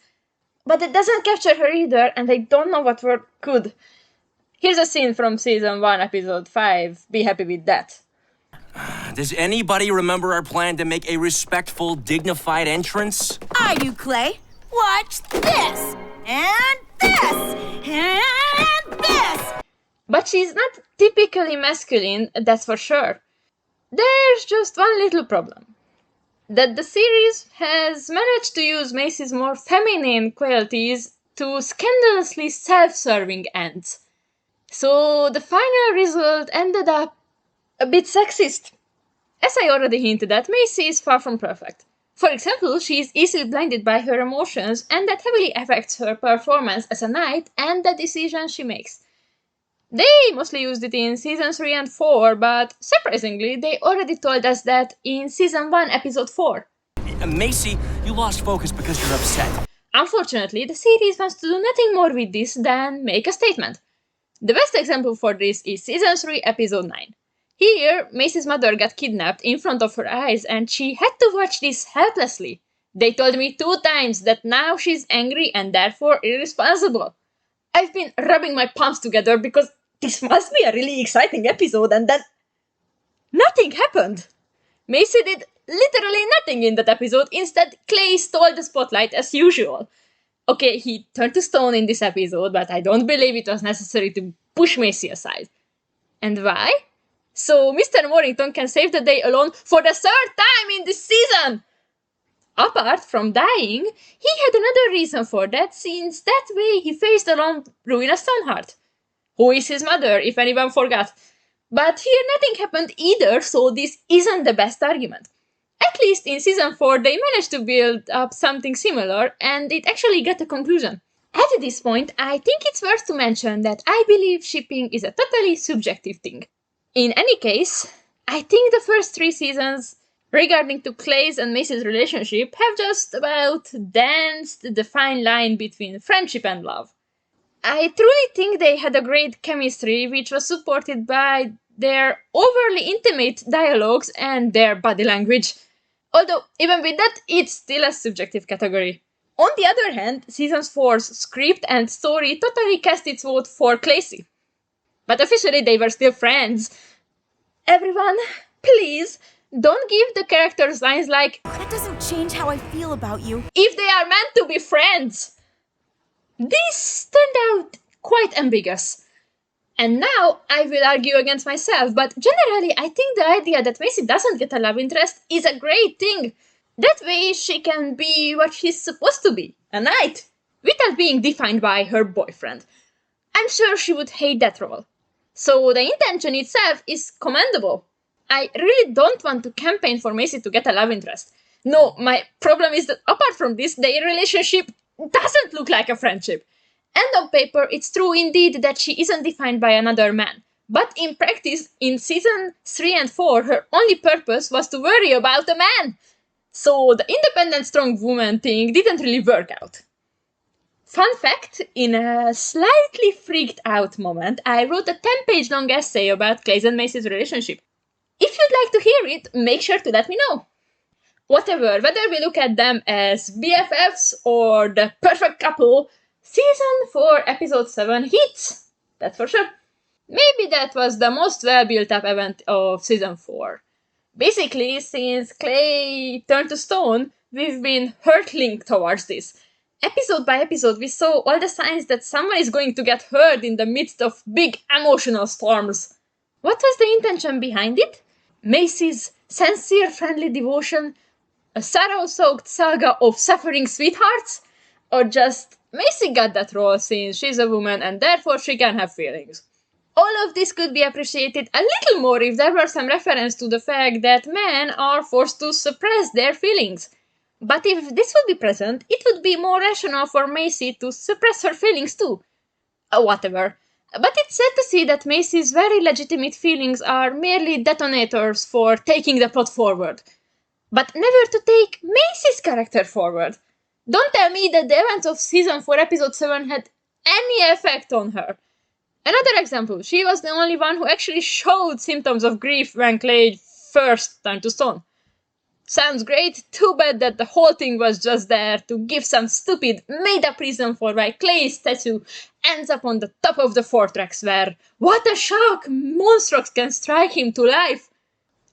But it doesn't capture her either, and I don't know what word could. Here's a scene from Season 1, Episode 5. Be happy with that. Does anybody remember our plan to make a respectful, dignified entrance? I do, Clay. Watch this! And this! And this! But she's not typically masculine, that's for sure. There's just one little problem. That the series has managed to use Macy's more feminine qualities to scandalously self-serving ends. So the final result ended up a bit sexist. As I already hinted at, Macy is far from perfect. For example, she is easily blinded by her emotions, and that heavily affects her performance as a knight and the decisions she makes. They mostly used it in Season 3 and 4, but surprisingly, they already told us that in Season 1, Episode 4. Macy, you lost focus because you're upset. Unfortunately, the series wants to do nothing more with this than make a statement. The best example for this is Season 3, Episode 9. Here, Macy's mother got kidnapped in front of her eyes and she had to watch this helplessly. They told me 2 times that now she's angry and therefore irresponsible. I've been rubbing my palms together because this must be a really exciting episode, and then nothing happened. Macy did literally nothing in that episode. Instead, Clay stole the spotlight as usual. Okay, he turned to stone in this episode, but I don't believe it was necessary to push Macy aside. And why? So Mr. Moorington can save the day alone for the 3rd time in this season! Apart from dying, he had another reason for that, since that way he faced alone Ruina Stoneheart, who is his mother, if anyone forgot. But here nothing happened either, so this isn't the best argument. At least in Season 4 they managed to build up something similar, and it actually got a conclusion. At this point, I think it's worth to mention that I believe shipping is a totally subjective thing. In any case, I think the first 3 seasons regarding to Clay's and Macy's relationship have just about danced the fine line between friendship and love. I truly think they had a great chemistry, which was supported by their overly intimate dialogues and their body language. Although, even with that, it's still a subjective category. On the other hand, Season 4's script and story totally cast its vote for Clacy. But officially they were still friends. Everyone, please, don't give the characters lines like, That doesn't change how I feel about you. if they are meant to be friends. This turned out quite ambiguous. And now I will argue against myself, but generally I think the idea that Macy doesn't get a love interest is a great thing. That way she can be what she's supposed to be, a knight, without being defined by her boyfriend. I'm sure she would hate that role. So the intention itself is commendable. I really don't want to campaign for Macy to get a love interest. No, my problem is that apart from this, their relationship doesn't look like a friendship. And on paper, it's true indeed that she isn't defined by another man. But in practice, in Season 3 and 4, her only purpose was to worry about a man. So the independent strong woman thing didn't really work out. Fun fact, in a slightly freaked out moment, I wrote a 10-page long essay about Clay's and Macy's relationship. If you'd like to hear it, make sure to let me know. Whatever, whether we look at them as BFFs or the perfect couple, Season 4, Episode 7 hits, that's for sure. Maybe that was the most well-built-up event of Season 4. Basically, since Clay turned to stone, we've been hurtling towards this. Episode by episode, we saw all the signs that someone is going to get hurt in the midst of big emotional storms. What was the intention behind it? Macy's sincere friendly devotion? A sorrow-soaked saga of suffering sweethearts? Or just Macy got that role since she's a woman and therefore she can have feelings? All of this could be appreciated a little more if there were some reference to the fact that men are forced to suppress their feelings. But if this would be present, it would be more rational for Macy to suppress her feelings too. Whatever. But it's sad to see that Macy's very legitimate feelings are merely detonators for taking the plot forward. But never to take Macy's character forward. Don't tell me that the events of Season 4 Episode 7 had any effect on her. Another example, she was the only one who actually showed symptoms of grief when Clay first turned to stone. Sounds great, too bad that the whole thing was just there to give some stupid, made-up reason for why Clay's statue ends up on the top of the fortress where, what a shock, monstrox can strike him to life.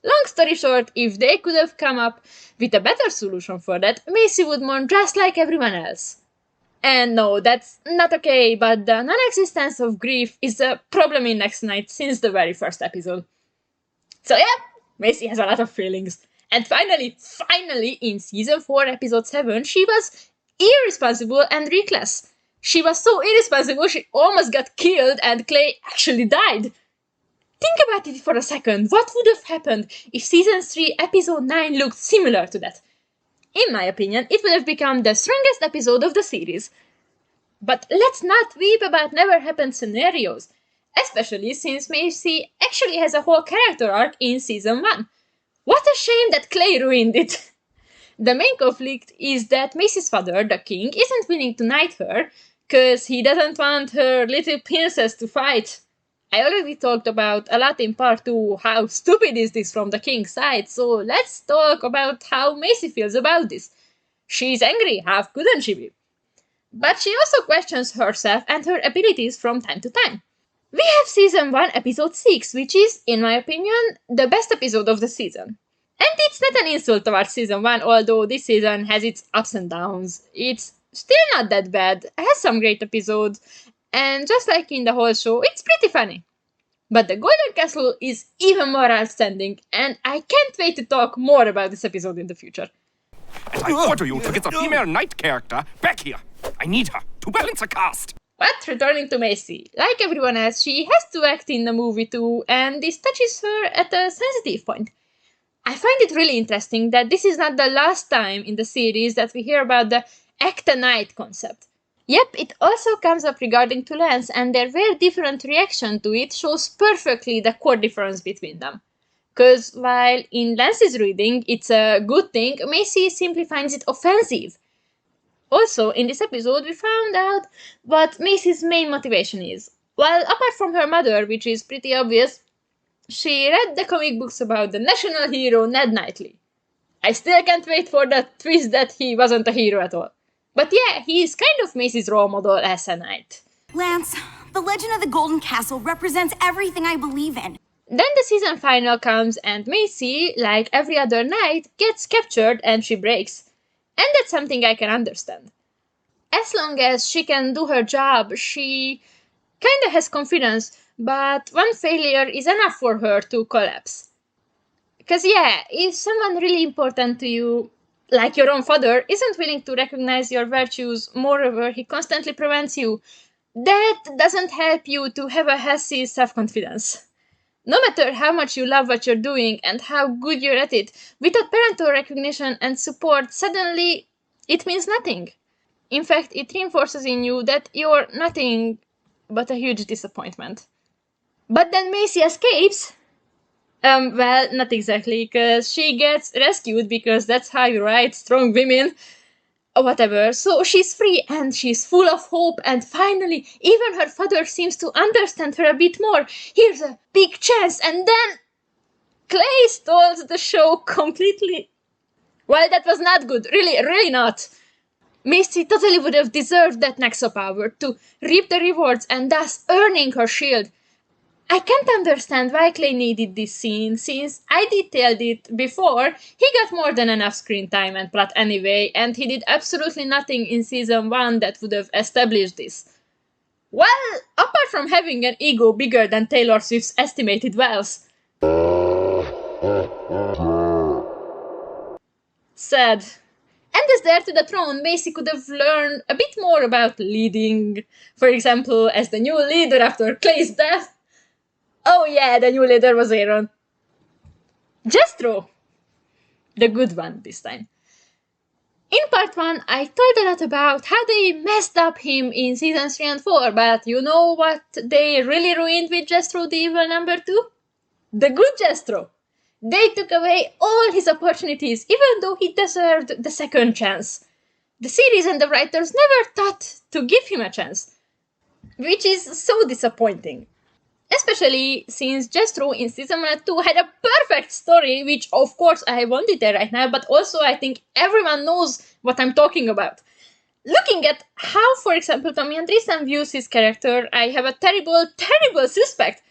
Long story short, if they could have come up with a better solution for that, Macy would mourn just like everyone else. And no, that's not okay, but the non-existence of grief is a problem in Nexo Knights since the very first episode. So yeah, Macy has a lot of feelings. And finally, in Season 4, Episode 7, she was irresponsible and reckless. She was so irresponsible she almost got killed and Clay actually died. Think about it for a second. What would have happened if Season 3, Episode 9 looked similar to that? In my opinion, it would have become the strongest episode of the series. But let's not weep about never-happened scenarios, especially since Macy actually has a whole character arc in Season 1. What a shame that Clay ruined it! The main conflict is that Macy's father, the king, isn't willing to knight her, cause he doesn't want her little princess to fight. I already talked about a lot in part 2 how stupid is this from the king's side, so let's talk about how Macy feels about this. She's angry, how couldn't she be? But she also questions herself and her abilities from time to time. We have Season 1, Episode 6, which is, in my opinion, the best episode of the season. And it's not an insult towards Season 1, although this season has its ups and downs. It's still not that bad, it has some great episodes, and just like in the whole show, it's pretty funny. But the Golden Castle is even more outstanding, and I can't wait to talk more about this episode in the future. And I order you to get the female knight character back here. I need her to balance a cast. But returning to Macy, like everyone else, she has to act in the movie too, and this touches her at a sensitive point. I find it really interesting that this is not the last time in the series that we hear about the act a knight concept. Yep, it also comes up regarding to Lance, and their very different reaction to it shows perfectly the core difference between them. Cause while in Lance's reading it's a good thing, Macy simply finds it offensive. Also, in this episode, we found out what Macy's main motivation is. Well, apart from her mother, which is pretty obvious, she read the comic books about the national hero Ned Knightley. I still can't wait for that twist that he wasn't a hero at all. But yeah, he is kind of Macy's role model as a knight. Lance, the legend of the Golden Castle represents everything I believe in. Then the season final comes and Macy, like every other knight, gets captured and she breaks. And that's something I can understand. As long as she can do her job, she kinda has confidence, but one failure is enough for her to collapse. Because yeah, if someone really important to you, like your own father, isn't willing to recognize your virtues, moreover he constantly prevents you, that doesn't help you to have a healthy self-confidence. No matter how much you love what you're doing and how good you're at it, without parental recognition and support, suddenly it means nothing. In fact, it reinforces in you that you're nothing but a huge disappointment. But then Macy escapes. Well, not exactly, because she gets rescued because that's how you write strong women. Whatever, so she's free and she's full of hope, and finally, even her father seems to understand her a bit more. Here's a big chance, and then Clay stalls the show completely. Well, that was not good, really not. Macy totally would have deserved that Nexo power to reap the rewards and thus earning her shield. I can't understand why Clay needed this scene, since I detailed it before. He got more than enough screen time and plot anyway, and he did absolutely nothing in Season 1 that would have established this. Well, apart from having an ego bigger than Taylor Swift's estimated wealth. Sad. And as the heir to the throne, Macy could have learned a bit more about leading, for example, as the new leader after Clay's death. Oh yeah, the new leader was Aaron. Jestro! The good one this time. In part 1, I told a lot about how they messed up him in seasons 3 and 4, but you know what they really ruined with Jestro the Evil number 2? The good Jestro! They took away all his opportunities, even though he deserved the second chance. The series and the writers never thought to give him a chance, which is so disappointing. Especially since Jestro in season 1 and 2 had a perfect story, which of course I won't detail right now, but also I think everyone knows what I'm talking about. Looking at how, for example, Tommy Andreasen views his character, I have a terrible, terrible suspect.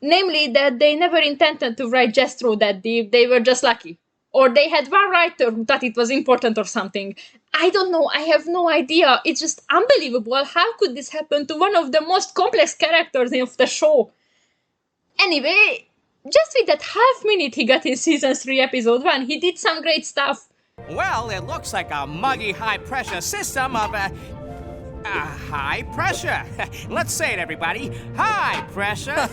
Namely that they never intended to write Jestro that deep, they were just lucky. Or they had one writer who thought it was important or something. I don't know, I have no idea. It's just unbelievable. How could this happen to one of the most complex characters of the show? Anyway, just with that half minute he got in season 3 episode 1, he did some great stuff. Well, it looks like a muggy high-pressure system of, high pressure. Let's say it, everybody. High pressure.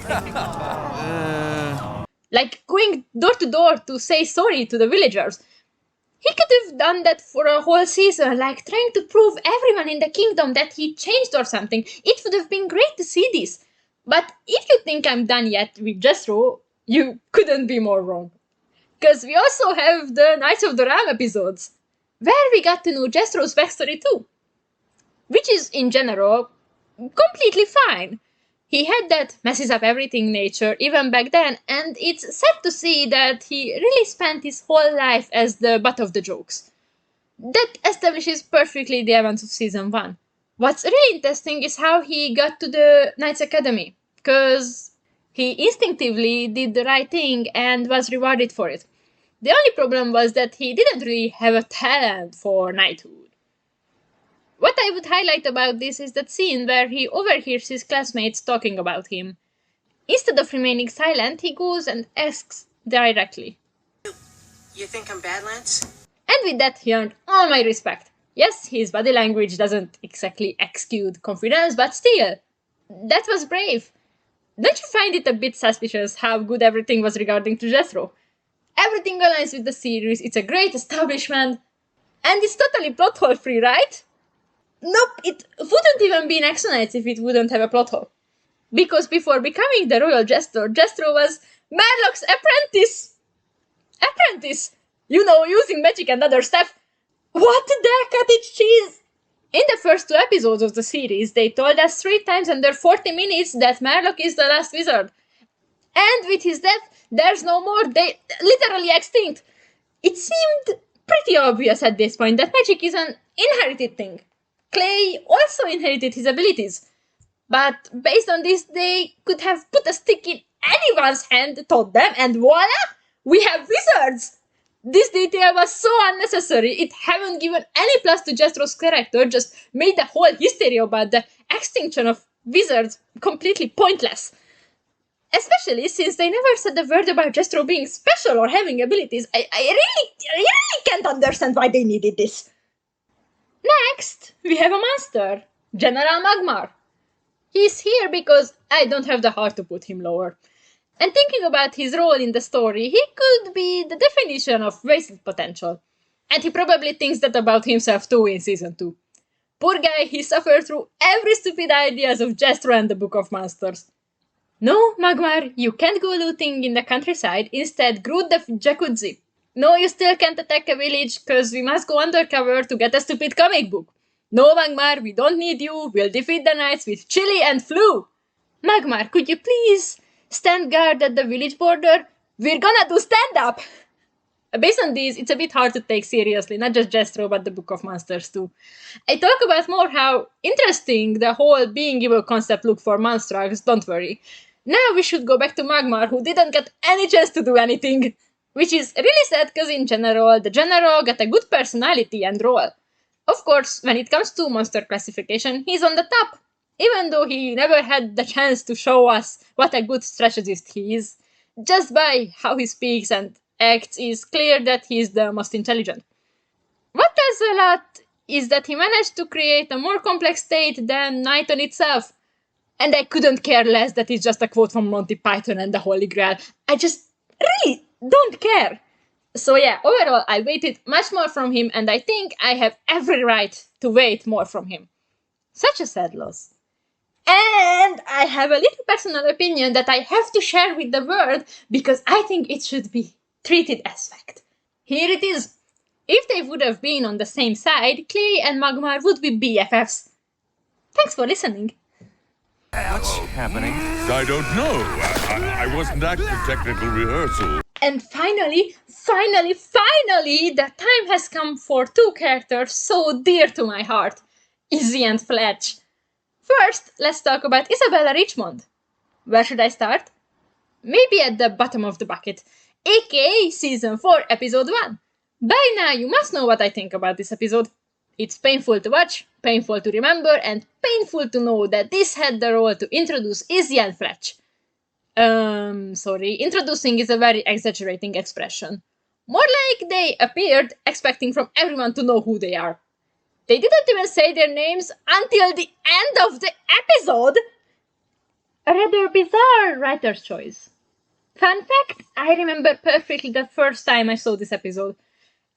Like going door to door to say sorry to the villagers. He could have done that for a whole season, like trying to prove everyone in the kingdom that he changed or something. It would have been great to see this. But if you think I'm done yet with Jestro, you couldn't be more wrong. Because we also have the Knights of the Realm episodes, where we got to know Jestro's backstory too. Which is, in general, completely fine. He had that messes up everything nature even back then, and it's sad to see that he really spent his whole life as the butt of the jokes. That establishes perfectly the events of season 1. What's really interesting is how he got to the Knights Academy, because he instinctively did the right thing and was rewarded for it. The only problem was that he didn't really have a talent for knighthood. What I would highlight about this is that scene where he overhears his classmates talking about him. Instead of remaining silent, he goes and asks directly. You think I'm bad, Lance? And with that, he earned all my respect. Yes, his body language doesn't exactly exude confidence, but still, that was brave. Don't you find it a bit suspicious how good everything was regarding to Jethro? Everything aligns with the series, it's a great establishment, and it's totally plot hole free, right? Nope, it wouldn't even be Nexo Knights if it wouldn't have a plot hole. Because before becoming the royal Jestro, Jestro was Merlok's apprentice! Apprentice! You know, using magic and other stuff. What the cottage cheese! In the first 2 episodes of the series, they told us 3 times under 40 minutes that Merlok is the last wizard. And with his death, there's no more, they literally extinct. It seemed pretty obvious at this point that magic is an inherited thing. Clay also inherited his abilities. But based on this, they could have put a stick in anyone's hand, told them, and voila! We have wizards! This detail was so unnecessary, it haven't given any plus to Jestro's character, just made the whole hysteria about the extinction of wizards completely pointless. Especially since they never said a word about Jestro being special or having abilities. I really can't understand why they needed this. Next, we have a monster, General Magmar. He's here because I don't have the heart to put him lower. And thinking about his role in the story, he could be the definition of wasted potential. And he probably thinks that about himself too in season 2. Poor guy, he suffered through every stupid ideas of Jestro and the Book of Monsters. No, Magmar, you can't go looting in the countryside, instead groot the jacuzzi. No, you still can't attack a village, cause we must go undercover to get a stupid comic book. No, Magmar, we don't need you, we'll defeat the knights with chili and flu. Magmar, could you please stand guard at the village border? We're gonna do stand-up! Based on these, it's a bit hard to take seriously, not just Jestro, but the Book of Monsters too. I talk about more how interesting the whole being evil concept looked for monstrox, don't worry. Now we should go back to Magmar, who didn't get any chance to do anything. Which is really sad, because in general, the general got a good personality and role. Of course, when it comes to monster classification, he's on the top, even though he never had the chance to show us what a good strategist he is. Just by how he speaks and acts, is clear that he's the most intelligent. What does a lot is that he managed to create a more complex state than Nighton itself. And I couldn't care less that it's just a quote from Monty Python and the Holy Grail. I just really don't care. So yeah, overall, I waited much more from him, and I think I have every right to wait more from him. Such a sad loss. And I have a little personal opinion that I have to share with the world because I think it should be treated as fact. Here it is. If they would have been on the same side, Clay and Magmar would be BFFs. Thanks for listening. What's happening? I don't know. I wasn't at the technical rehearsal. And finally, the time has come for two characters so dear to my heart, Izzy and Fletch. First, let's talk about Isabella Richmond. Where should I start? Maybe at the bottom of the bucket, aka Season 4, Episode 1. By now, you must know what I think about this episode. It's painful to watch, painful to remember, and painful to know that this had the role to introduce Izzy and Fletch. Introducing is a very exaggerating expression. More like they appeared expecting from everyone to know who they are. They didn't even say their names until the end of the episode! A rather bizarre writer's choice. Fun fact, I remember perfectly the first time I saw this episode.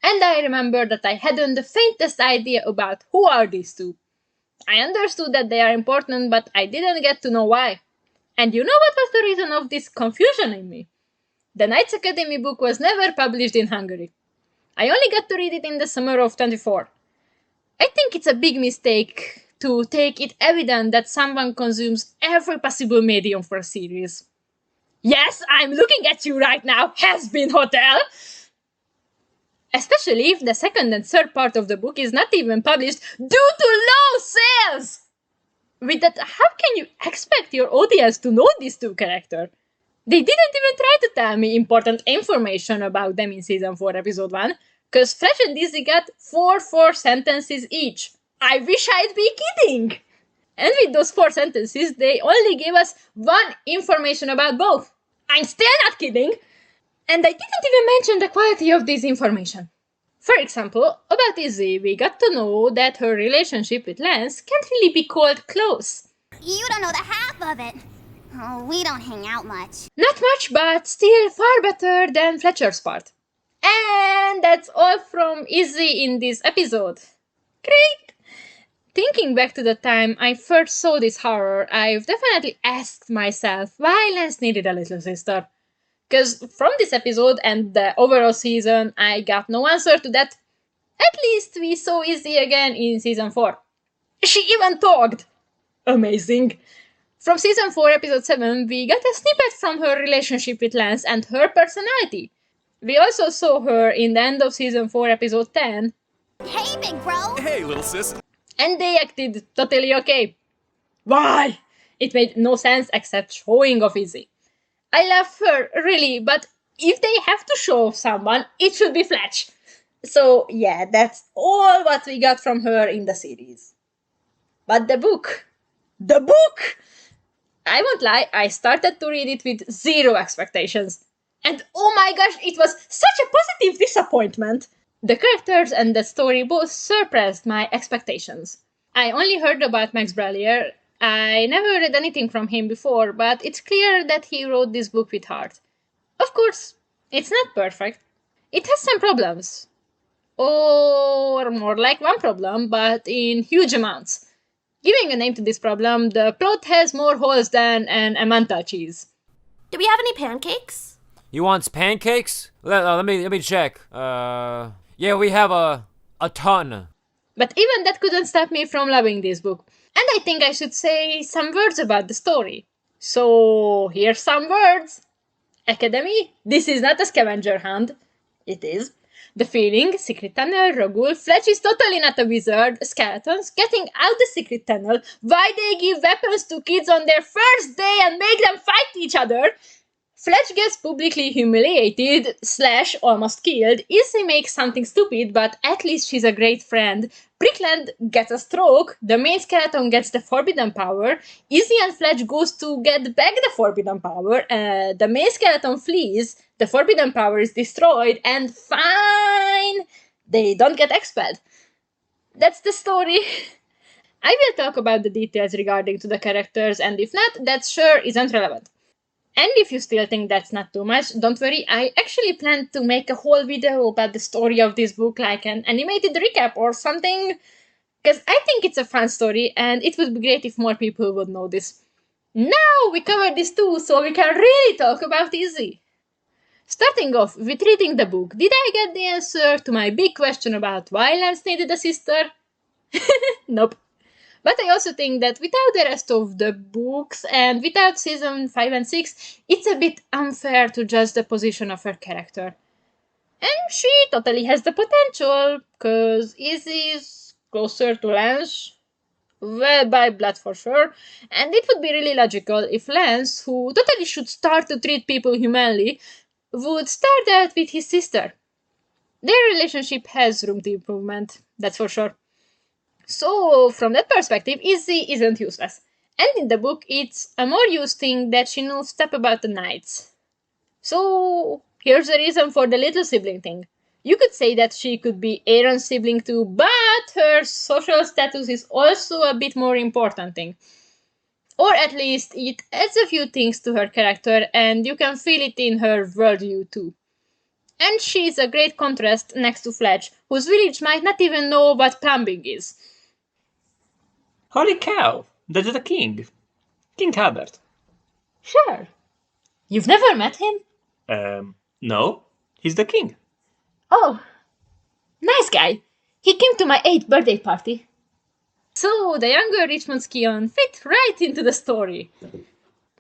And I remember that I hadn't the faintest idea about who are these two. I understood that they are important, but I didn't get to know why. And you know what was the reason of this confusion in me? The Knights Academy book was never published in Hungary. I only got to read it in the summer of 24. I think it's a big mistake to take it evident that someone consumes every possible medium for a series. Yes, I'm looking at you right now, has-been hotel! Especially if the second and third part of the book is not even published due to low sales! With that, how can you expect your audience to know these two characters? They didn't even try to tell me important information about them in Season 4, Episode 1, cause Fletch and Izzy got 4 sentences each. I wish I'd be kidding! And with those 4 sentences, they only gave us 1 information about both. I'm still not kidding! And I didn't even mention the quality of this information. For example, about Izzy, we got to know that her relationship with Lance can't really be called close. You don't know the half of it. Oh, we don't hang out much. Not much, but still far better than Fletcher's part. And that's all from Izzy in this episode. Great! Thinking back to the time I first saw this horror, I've definitely asked myself why Lance needed a little sister. Because from this episode and the overall season, I got no answer to that. At least we saw Izzy again in Season 4. She even talked! Amazing! From Season 4, Episode 7, we got a snippet from her relationship with Lance and her personality. We also saw her in the end of Season 4, Episode 10. Hey, big bro! Hey, little sis! And they acted totally okay. Why? It made no sense except showing off Izzy. I love her, really, but if they have to show off someone, it should be Fletch. So yeah, that's all what we got from her in the series. But the book! I won't lie, I started to read it with 0 expectations. And oh my gosh, it was such a positive disappointment! The characters and the story both surpassed my expectations. I only heard about Max Brallier. I never read anything from him before, but it's clear that he wrote this book with heart. Of course, it's not perfect. It has some problems. Or more like one problem, but in huge amounts. Giving a name to this problem, the plot has more holes than an Emmental cheese. Do we have any pancakes? You want pancakes? Let me check. Yeah, we have a ton. But even that couldn't stop me from loving this book. And I think I should say some words about the story. So, here's some words. Academy, this is not a scavenger hunt. It is. The feeling, secret tunnel, Rogul, Fletch is totally not a wizard, skeletons, getting out the secret tunnel, why they give weapons to kids on their first day and make them fight each other. Fletch gets publicly humiliated / almost killed. Izzy makes something stupid, but at least she's a great friend. Brickland gets a stroke. The main skeleton gets the forbidden power. Izzy and Fletch goes to get back the forbidden power. The main skeleton flees. The forbidden power is destroyed. And fine! They don't get expelled. That's the story. I will talk about the details regarding to the characters, and if not, that sure isn't relevant. And if you still think that's not too much, don't worry, I actually plan to make a whole video about the story of this book, like an animated recap or something, because I think it's a fun story, and it would be great if more people would know this. Now we covered this too, so we can really talk about Izzy. Starting off with reading the book, did I get the answer to my big question about why Lance needed a sister? Nope. But I also think that without the rest of the books and without season 5 and 6, it's a bit unfair to judge the position of her character. And she totally has the potential, cause Izzy is closer to Lance, well, by blood for sure, and it would be really logical if Lance, who totally should start to treat people humanly, would start that with his sister. Their relationship has room to improvement, that's for sure. So, from that perspective, Izzy isn't useless. And in the book, it's a more used thing that she knows stuff about the knights. So, here's the reason for the little sibling thing. You could say that she could be Aaron's sibling too, but her social status is also a bit more important thing. Or at least it adds a few things to her character, and you can feel it in her worldview too. And she's a great contrast next to Fletch, whose village might not even know what plumbing is. Holy cow! That's the king. King Halbert. Sure. You've never met him? No. He's the king. Oh, nice guy. He came to my 8th birthday party. So the younger Richmond Skion fit right into the story.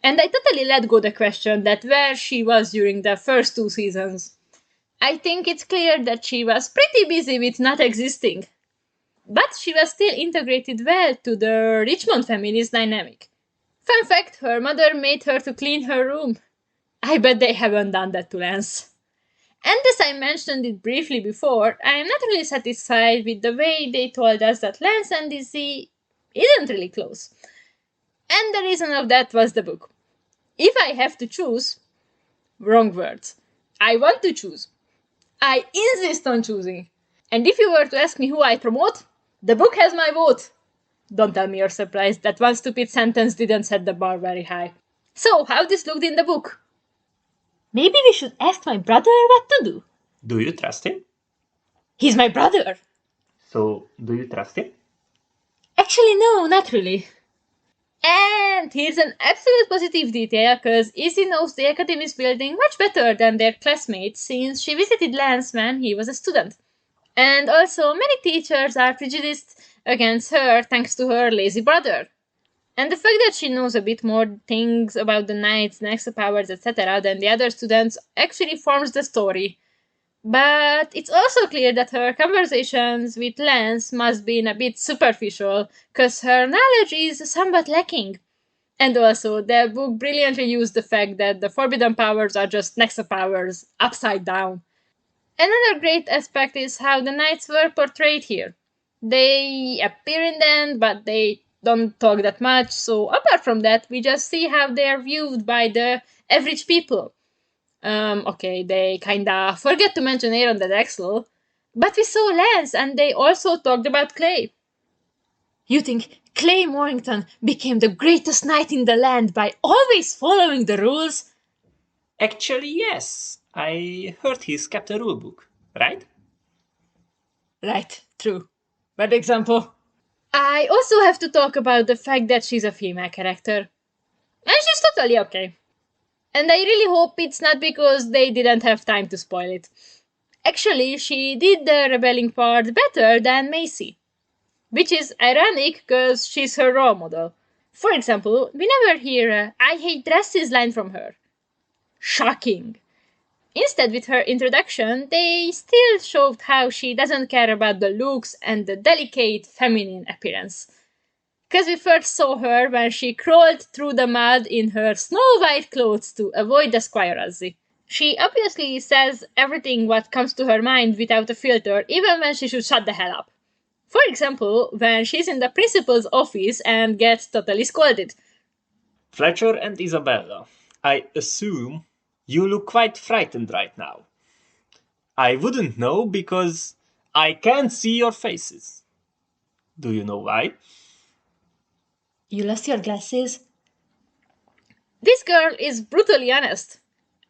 And I totally let go the question that where she was during the first 2 seasons. I think it's clear that she was pretty busy with not existing. But she was still integrated well to the Richmond family's dynamic. Fun fact, her mother made her to clean her room. I bet they haven't done that to Lance. And as I mentioned it briefly before, I am not really satisfied with the way they told us that Lance and Izzy isn't really close. And the reason of that was the book. If I have to choose, wrong words. I want to choose. I insist on choosing. And if you were to ask me who I promote, the book has my vote. Don't tell me you're surprised that one stupid sentence didn't set the bar very high. So, how this looked in the book? Maybe we should ask my brother what to do. Do you trust him? He's my brother. So, do you trust him? Actually, no, not really. And here's an absolute positive detail, because Izzy knows the Academy's building much better than their classmates since she visited Lance when he was a student. And also, many teachers are prejudiced against her thanks to her lazy brother. And the fact that she knows a bit more things about the knights, Nexo powers, etc. than the other students actually forms the story. But it's also clear that her conversations with Lance must be a bit superficial, cause her knowledge is somewhat lacking. And also, the book brilliantly used the fact that the forbidden powers are just Nexo powers, upside down. Another great aspect is how the knights were portrayed here. They appear in the end, but they don't talk that much, so apart from that, we just see how they're viewed by the average people. Okay, they kinda forget to mention Aaron the Dexel, but we saw Lance, and they also talked about Clay. You think Clay Moorington became the greatest knight in the land by always following the rules? Actually, yes. I heard he's kept a rulebook, right? Right, true. Bad example. I also have to talk about the fact that she's a female character. And she's totally okay. And I really hope it's not because they didn't have time to spoil it. Actually, she did the rebelling part better than Macy. Which is ironic because she's her role model. For example, we never hear a "I hate dresses" line from her. Shocking. Instead, with her introduction, they still showed how she doesn't care about the looks and the delicate feminine appearance. Because we first saw her when she crawled through the mud in her snow-white clothes to avoid the squirazzi. She obviously says everything what comes to her mind without a filter, even when she should shut the hell up. For example, when she's in the principal's office and gets totally scolded. Fletcher and Isabella, I assume you look quite frightened right now. I wouldn't know because I can't see your faces. Do you know why? You lost your glasses? This girl is brutally honest.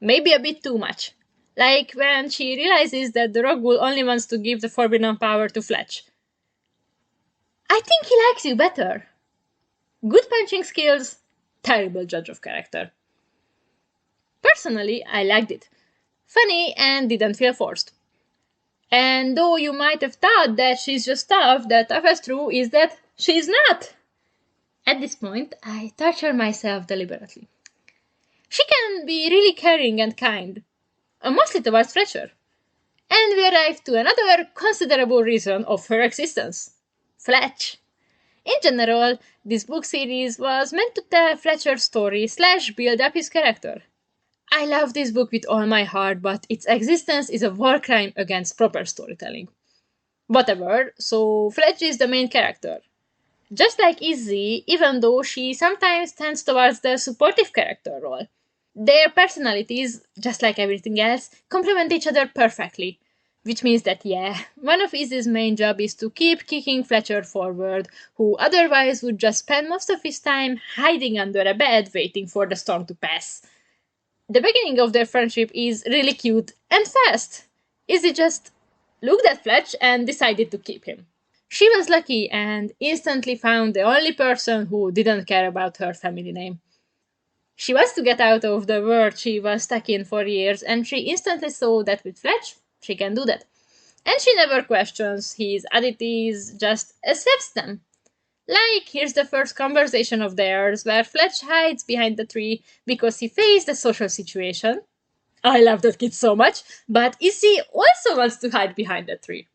Maybe a bit too much. Like when she realizes that the rogue bull only wants to give the forbidden power to Fletch. I think he likes you better. Good punching skills, terrible judge of character. Personally, I liked it. Funny and didn't feel forced. And though you might have thought that she's just tough, the toughest truth is that she's not. At this point, I torture myself deliberately. She can be really caring and kind, mostly towards Fletcher. And we arrive to another considerable reason of her existence. Fletch. In general, this book series was meant to tell Fletcher's story / build up his character. I love this book with all my heart, but its existence is a war crime against proper storytelling. Whatever, so Fletch is the main character. Just like Izzy, even though she sometimes tends towards the supportive character role. Their personalities, just like everything else, complement each other perfectly. Which means that, yeah, one of Izzy's main job is to keep kicking Fletcher forward, who otherwise would just spend most of his time hiding under a bed waiting for the storm to pass. The beginning of their friendship is really cute and fast. Izzy just looked at Fletch and decided to keep him. She was lucky and instantly found the only person who didn't care about her family name. She wants to get out of the world she was stuck in for years, and she instantly saw that with Fletch, she can do that. And she never questions his oddities, just accepts them. Like, here's the first conversation of theirs, where Fletch hides behind the tree because he faced a social situation. I love that kid so much, but Izzy also wants to hide behind the tree.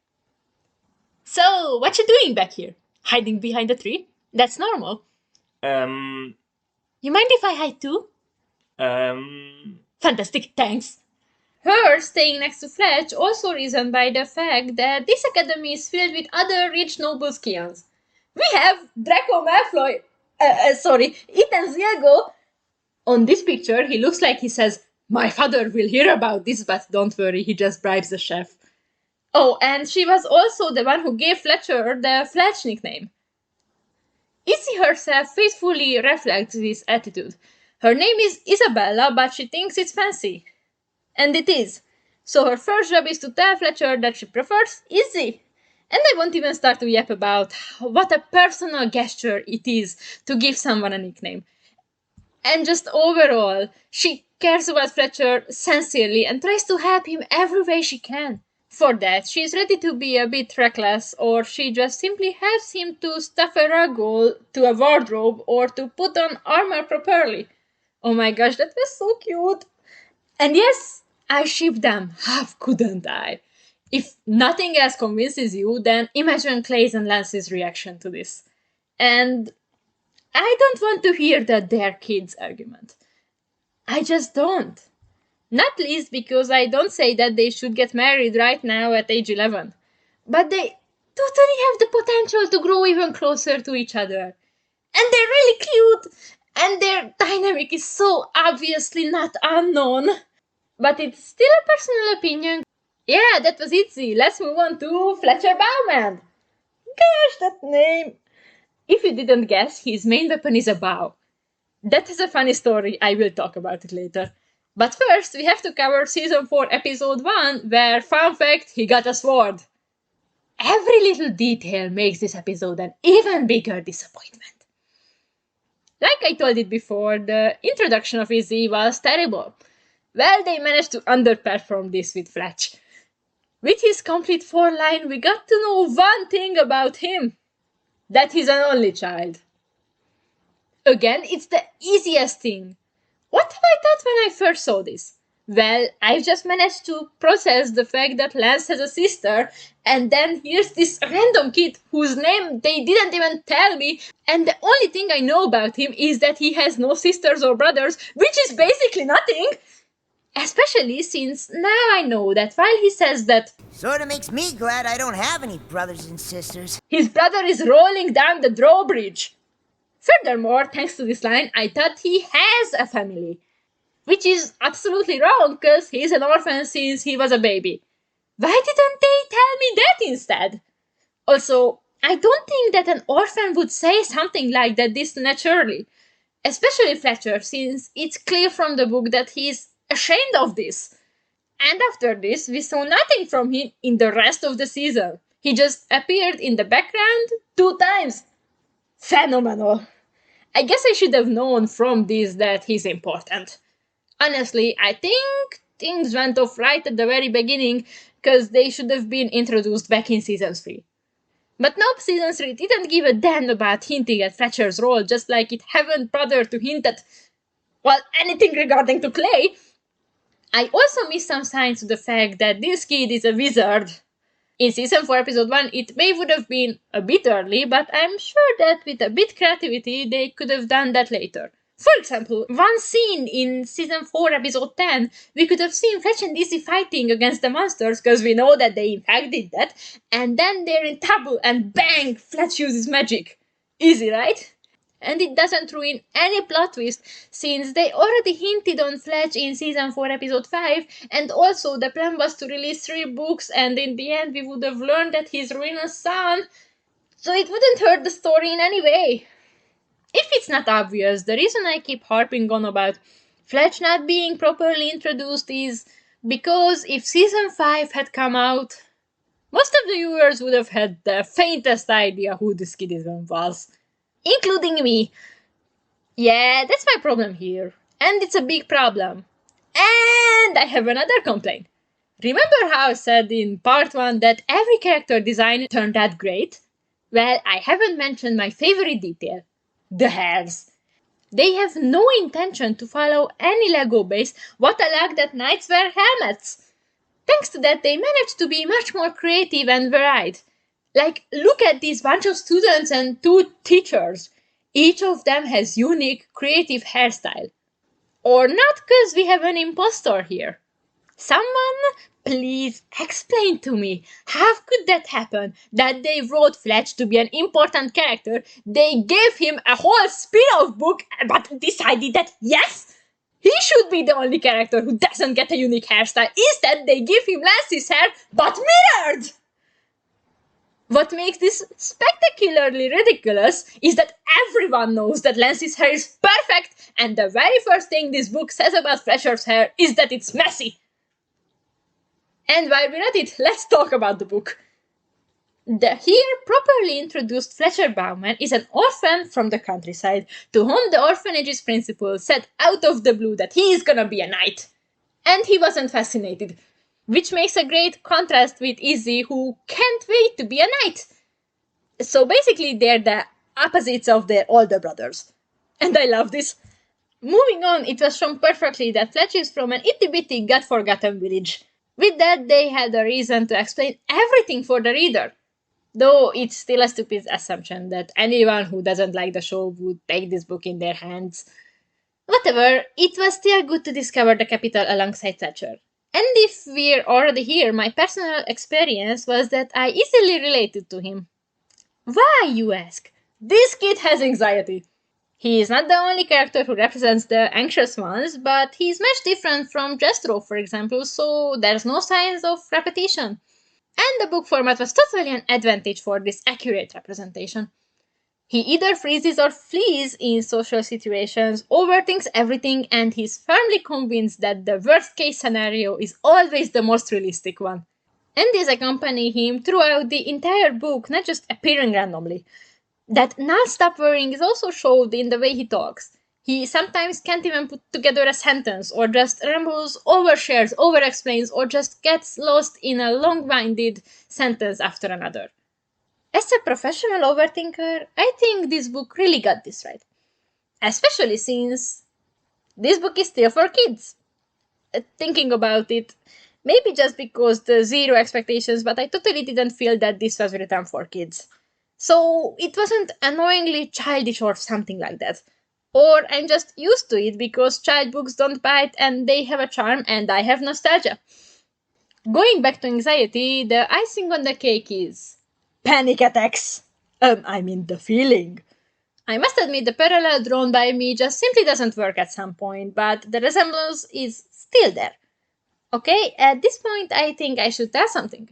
So, what you doing back here? Hiding behind the tree? That's normal. You mind if I hide too? Fantastic, thanks. Her staying next to Fletch also reasoned by the fact that this academy is filled with other rich noble scions. We have Draco Malfoy, Ethan Ziago. On this picture, he looks like he says, "My father will hear about this, but don't worry, he just bribes the chef." Oh, and she was also the one who gave Fletcher the Fletch nickname. Izzy herself faithfully reflects this attitude. Her name is Isabella, but she thinks it's fancy. And it is. So her first job is to tell Fletcher that she prefers Izzy. And I won't even start to yap about what a personal gesture it is to give someone a nickname. And just overall, she cares about Fletcher sincerely and tries to help him every way she can. For that, she is ready to be a bit reckless, or she just simply helps him to stuff a ruggle to a wardrobe or to put on armor properly. Oh my gosh, that was so cute! And yes, I ship them. How couldn't I? If nothing else convinces you, then imagine Clay's and Lance's reaction to this. And I don't want to hear the "they're kids" argument. I just don't. Not least because I don't say that they should get married right now at age 11. But they totally have the potential to grow even closer to each other. And they're really cute. And their dynamic is so obviously not unknown. But it's still a personal opinion. Yeah, that was easy. Let's move on to Fletcher Bowman. Gosh, that name. If you didn't guess, his main weapon is a bow. That is a funny story. I will talk about it later. But first, we have to cover Season 4, Episode 1, where, fun fact, he got a sword. Every little detail makes this episode an even bigger disappointment. Like I told it before, the introduction of Izzy was terrible. Well, they managed to underperform this with Fletch. With his complete 4-line, we got to know one thing about him. That he's an only child. Again, it's the easiest thing. What have I thought when I first saw this? Well, I've just managed to process the fact that Lance has a sister, and then here's this random kid whose name they didn't even tell me, and the only thing I know about him is that he has no sisters or brothers, which is basically nothing! Especially since now I know that while he says that sorta makes me glad I don't have any brothers and sisters. His brother is rolling down the drawbridge. Furthermore, thanks to this line, I thought he has a family. Which is absolutely wrong, because he's an orphan since he was a baby. Why didn't they tell me that instead? Also, I don't think that an orphan would say something like that this naturally. Especially Fletcher, since it's clear from the book that he's ashamed of this. And after this, we saw nothing from him in the rest of the season. He just appeared in the background 2 times. Phenomenal. I guess I should have known from this that he's important. Honestly, I think things went off right at the very beginning, because they should have been introduced back in Season 3. But nope, Season 3 didn't give a damn about hinting at Fletcher's role, just like it haven't bothered to hint at, well, anything regarding to Clay. I also missed some signs to the fact that this kid is a wizard. In Season 4 Episode 1, it may would have been a bit early, but I'm sure that with a bit creativity, they could have done that later. For example, one scene in Season 4 Episode 10, we could have seen Fletch and Izzy fighting against the monsters, because we know that they in fact did that, and then they're in trouble, and bang, Fletch uses magic. Easy, right? And it doesn't ruin any plot twist, since they already hinted on Fletch in Season 4 Episode 5, and also the plan was to release 3 books, and in the end we would have learned that he's Ruina's son, so it wouldn't hurt the story in any way. If it's not obvious, the reason I keep harping on about Fletch not being properly introduced is because if Season 5 had come out, most of the viewers would have had the faintest idea who this kid even was. Including me. Yeah, that's my problem here. And it's a big problem. And I have another complaint. Remember how I said in part 1 that every character design turned out great? Well, I haven't mentioned my favorite detail. The hairs. They have no intention to follow any Lego base. What a luck that knights wear helmets! Thanks to that, they managed to be much more creative and varied. Like, look at this bunch of students and 2 teachers. Each of them has unique, creative hairstyle. Or not, because we have an impostor here. Someone, please explain to me, how could that happen? That they wrote Fletch to be an important character, they gave him a whole spin-off book, but decided that, yes, he should be the only character who doesn't get a unique hairstyle. Instead, they give him Lance's hair, but mirrored! What makes this spectacularly ridiculous is that everyone knows that Lance's hair is perfect, and the very first thing this book says about Fletcher's hair is that it's messy. And while we're at it, let's talk about the book. The here properly introduced Fletcher Bauman is an orphan from the countryside, to whom the orphanage's principal said out of the blue that he is gonna be a knight. And he wasn't fascinated. Which makes a great contrast with Izzy, who can't wait to be a knight. So basically they're the opposites of their older brothers. And I love this. Moving on, it was shown perfectly that Fletch is from an itty-bitty God-forgotten village. With that, they had a reason to explain everything for the reader. Though it's still a stupid assumption that anyone who doesn't like the show would take this book in their hands. Whatever, it was still good to discover the capital alongside Fletcher. And if we're already here, my personal experience was that I easily related to him. Why, you ask? This kid has anxiety. He is not the only character who represents the anxious ones, but he's much different from Jestro, for example, so there's no signs of repetition. And the book format was totally an advantage for this accurate representation. He either freezes or flees in social situations, overthinks everything, and he's firmly convinced that the worst-case scenario is always the most realistic one. And these accompany him throughout the entire book, not just appearing randomly. That non-stop worrying is also showed in the way he talks. He sometimes can't even put together a sentence, or just rambles, overshares, overexplains, or just gets lost in a long-winded sentence after another. As a professional overthinker, I think this book really got this right. Especially since this book is still for kids. Thinking about it, maybe just because the zero expectations, but I totally didn't feel that this was written for kids. So it wasn't annoyingly childish or something like that. Or I'm just used to it because child books don't bite and they have a charm and I have nostalgia. Going back to anxiety, the icing on the cake is panic attacks. The feeling. I must admit the parallel drawn by me just simply doesn't work at some point, but the resemblance is still there. Okay, at this point I think I should tell something.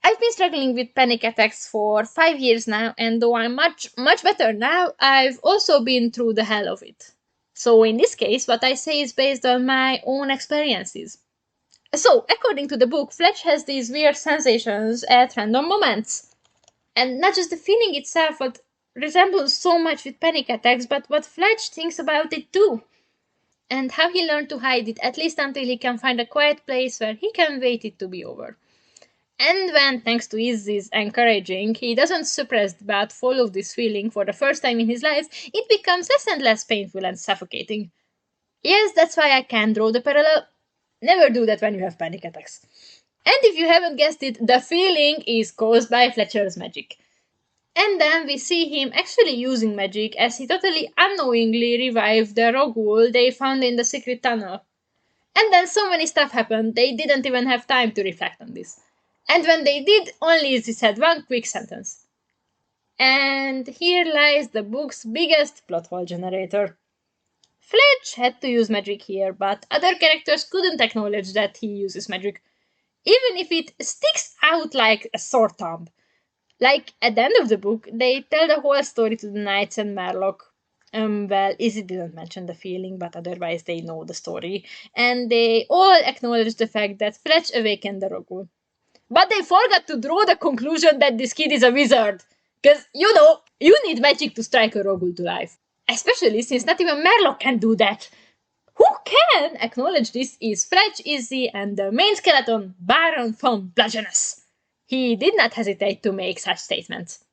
I've been struggling with panic attacks for 5 years now, and though I'm much better now, I've also been through the hell of it. So in this case, what I say is based on my own experiences. So, according to the book, Fletch has these weird sensations at random moments. And not just the feeling itself, what resembles so much with panic attacks, but what Fletch thinks about it too. And how he learned to hide it, at least until he can find a quiet place where he can wait it to be over. And when, thanks to Izzy's encouraging, he doesn't suppress but follow this feeling for the first time in his life, it becomes less and less painful and suffocating. Yes, that's why I can draw the parallel. Never do that when you have panic attacks. And if you haven't guessed it, the feeling is caused by Fletcher's magic. And then we see him actually using magic as he totally unknowingly revived the Rogul they found in the secret tunnel. And then so many stuff happened, they didn't even have time to reflect on this. And when they did, only Izzy said one quick sentence. And here lies the book's biggest plot hole generator. Fletch had to use magic here, but other characters couldn't acknowledge that he uses magic, even if it sticks out like a sore thumb. Like, at the end of the book, they tell the whole story to the knights and merlok. Well, Izzy didn't mention the feeling, but otherwise they know the story. And they all acknowledge the fact that Fletch awakened the Rogul. But they forgot to draw the conclusion that this kid is a wizard. Cause, you need magic to strike a Rogul to life. Especially since not even merlok can do that. Who can acknowledge this is Fletch, Izzy, and the main skeleton, Baron von Bludgeonus. He did not hesitate to make such statements.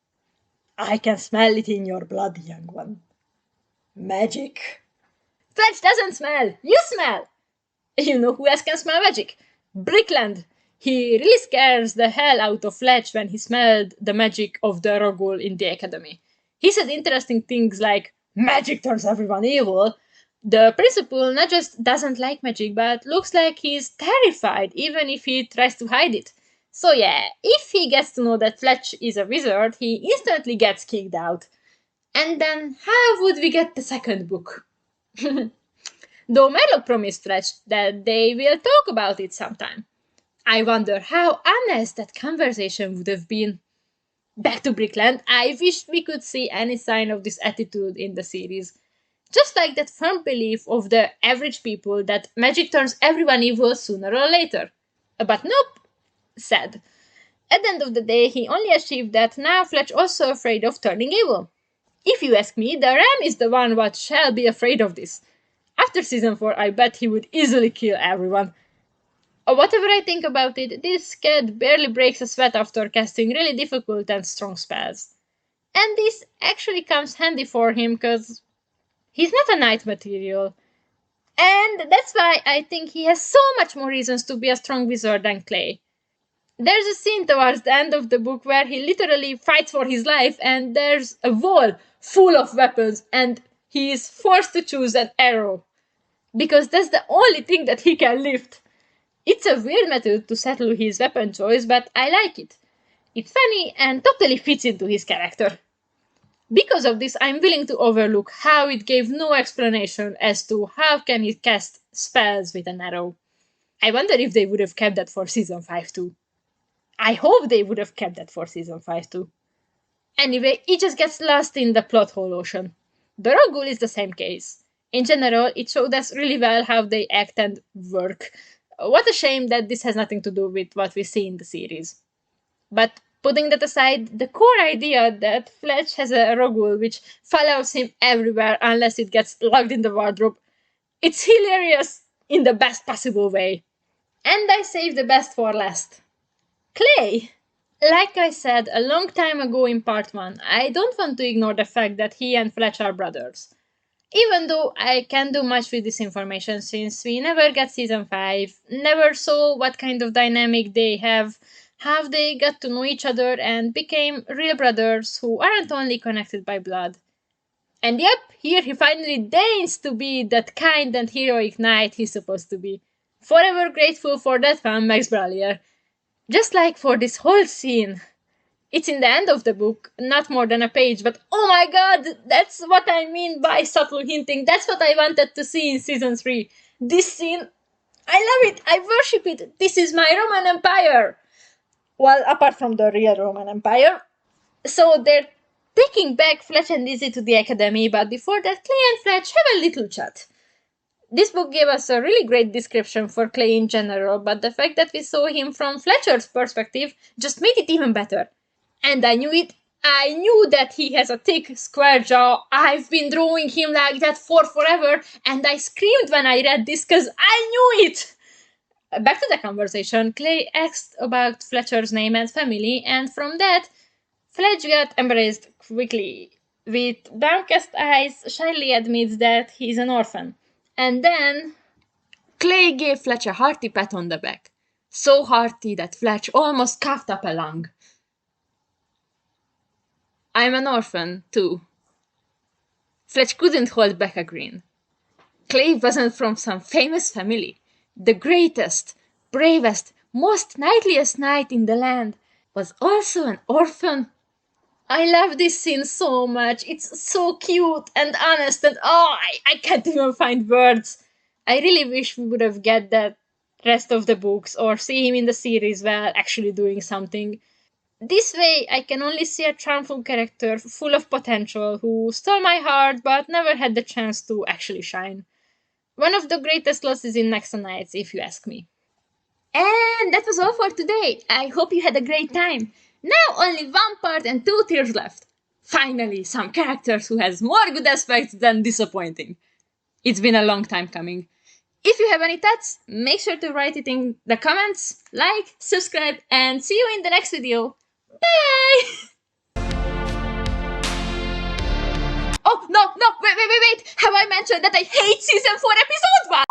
I can smell it in your blood, young one. Magic. Fletch doesn't smell. You smell. You know who else can smell magic? Brickland. He really scares the hell out of Fletch when he smelled the magic of the Rogul in the academy. He said interesting things like, magic turns everyone evil. The principal not just doesn't like magic, but looks like he's terrified even if he tries to hide it. So yeah, if he gets to know that Fletch is a wizard, he instantly gets kicked out. And then how would we get the second book? Though merlok promised Fletch that they will talk about it sometime. I wonder how honest that conversation would have been. Back to Brickland, I wish we could see any sign of this attitude in the series. Just like that firm belief of the average people that magic turns everyone evil sooner or later. But nope, sad. At the end of the day, he only achieved that. Now Fletch also afraid of turning evil. If you ask me, the Ram is the one what shall be afraid of this. After season 4, I bet he would easily kill everyone. Whatever I think about it, this kid barely breaks a sweat after casting really difficult and strong spells. And this actually comes handy for him, cause he's not a knight material. And that's why I think he has so much more reasons to be a strong wizard than Clay. There's a scene towards the end of the book where he literally fights for his life and there's a wall full of weapons and he is forced to choose an arrow. Because that's the only thing that he can lift. It's a weird method to settle his weapon choice, but I like it. It's funny and totally fits into his character. Because of this, I'm willing to overlook how it gave no explanation as to how can he cast spells with an arrow. I wonder if they would have kept that for season 5 too. I hope they would have kept that for season 5 too. Anyway, it just gets lost in the plot hole ocean. The Rogul is the same case. In general, it showed us really well how they act and work. What a shame that this has nothing to do with what we see in the series. But putting that aside, the core idea that Fletch has a Rogul which follows him everywhere unless it gets locked in the wardrobe, it's hilarious in the best possible way. And I saved the best for last. Clay! Like I said a long time ago in part 1, I don't want to ignore the fact that he and Fletch are brothers. Even though I can't do much with this information since we never got season 5, never saw what kind of dynamic they have, how they got to know each other and became real brothers who aren't only connected by blood. And yep, here he finally deigns to be that kind and heroic knight he's supposed to be. Forever grateful for that one, Max Brallier. Just like for this whole scene. It's in the end of the book, not more than a page, but oh my god, that's what I mean by subtle hinting. That's what I wanted to see in season 3. This scene, I love it, I worship it. This is my Roman Empire. Well, apart from the real Roman Empire. So they're taking back Fletch and Lizzie to the academy, but before that, Clay and Fletch have a little chat. This book gave us a really great description for Clay in general, but the fact that we saw him from Fletcher's perspective just made it even better. And I knew it. I knew that he has a thick, square jaw. I've been drawing him like that for forever, and I screamed when I read this because I knew it! Back to the conversation, Clay asked about Fletcher's name and family, and from that, Fletch got embraced quickly. With downcast eyes, shyly admits that he's an orphan. And then, Clay gave Fletch a hearty pat on the back. So hearty that Fletch almost coughed up a lung. I'm an orphan, too. Fletch couldn't hold back a grin. Clay wasn't from some famous family. The greatest, bravest, most knightliest knight in the land was also an orphan. I love this scene so much. It's so cute and honest and I can't even find words. I really wish we would have get that rest of the books or see him in the series while actually doing something. This way, I can only see a charmful character full of potential who stole my heart but never had the chance to actually shine. One of the greatest losses in Nexo Knights, if you ask me. And that was all for today. I hope you had a great time. Now only one part and 2 tiers left. Finally, some characters who has more good aspects than disappointing. It's been a long time coming. If you have any thoughts, make sure to write it in the comments, like, subscribe, and see you in the next video. Bye! Oh, no, wait. Have I mentioned that I hate Season 4 Episode 1?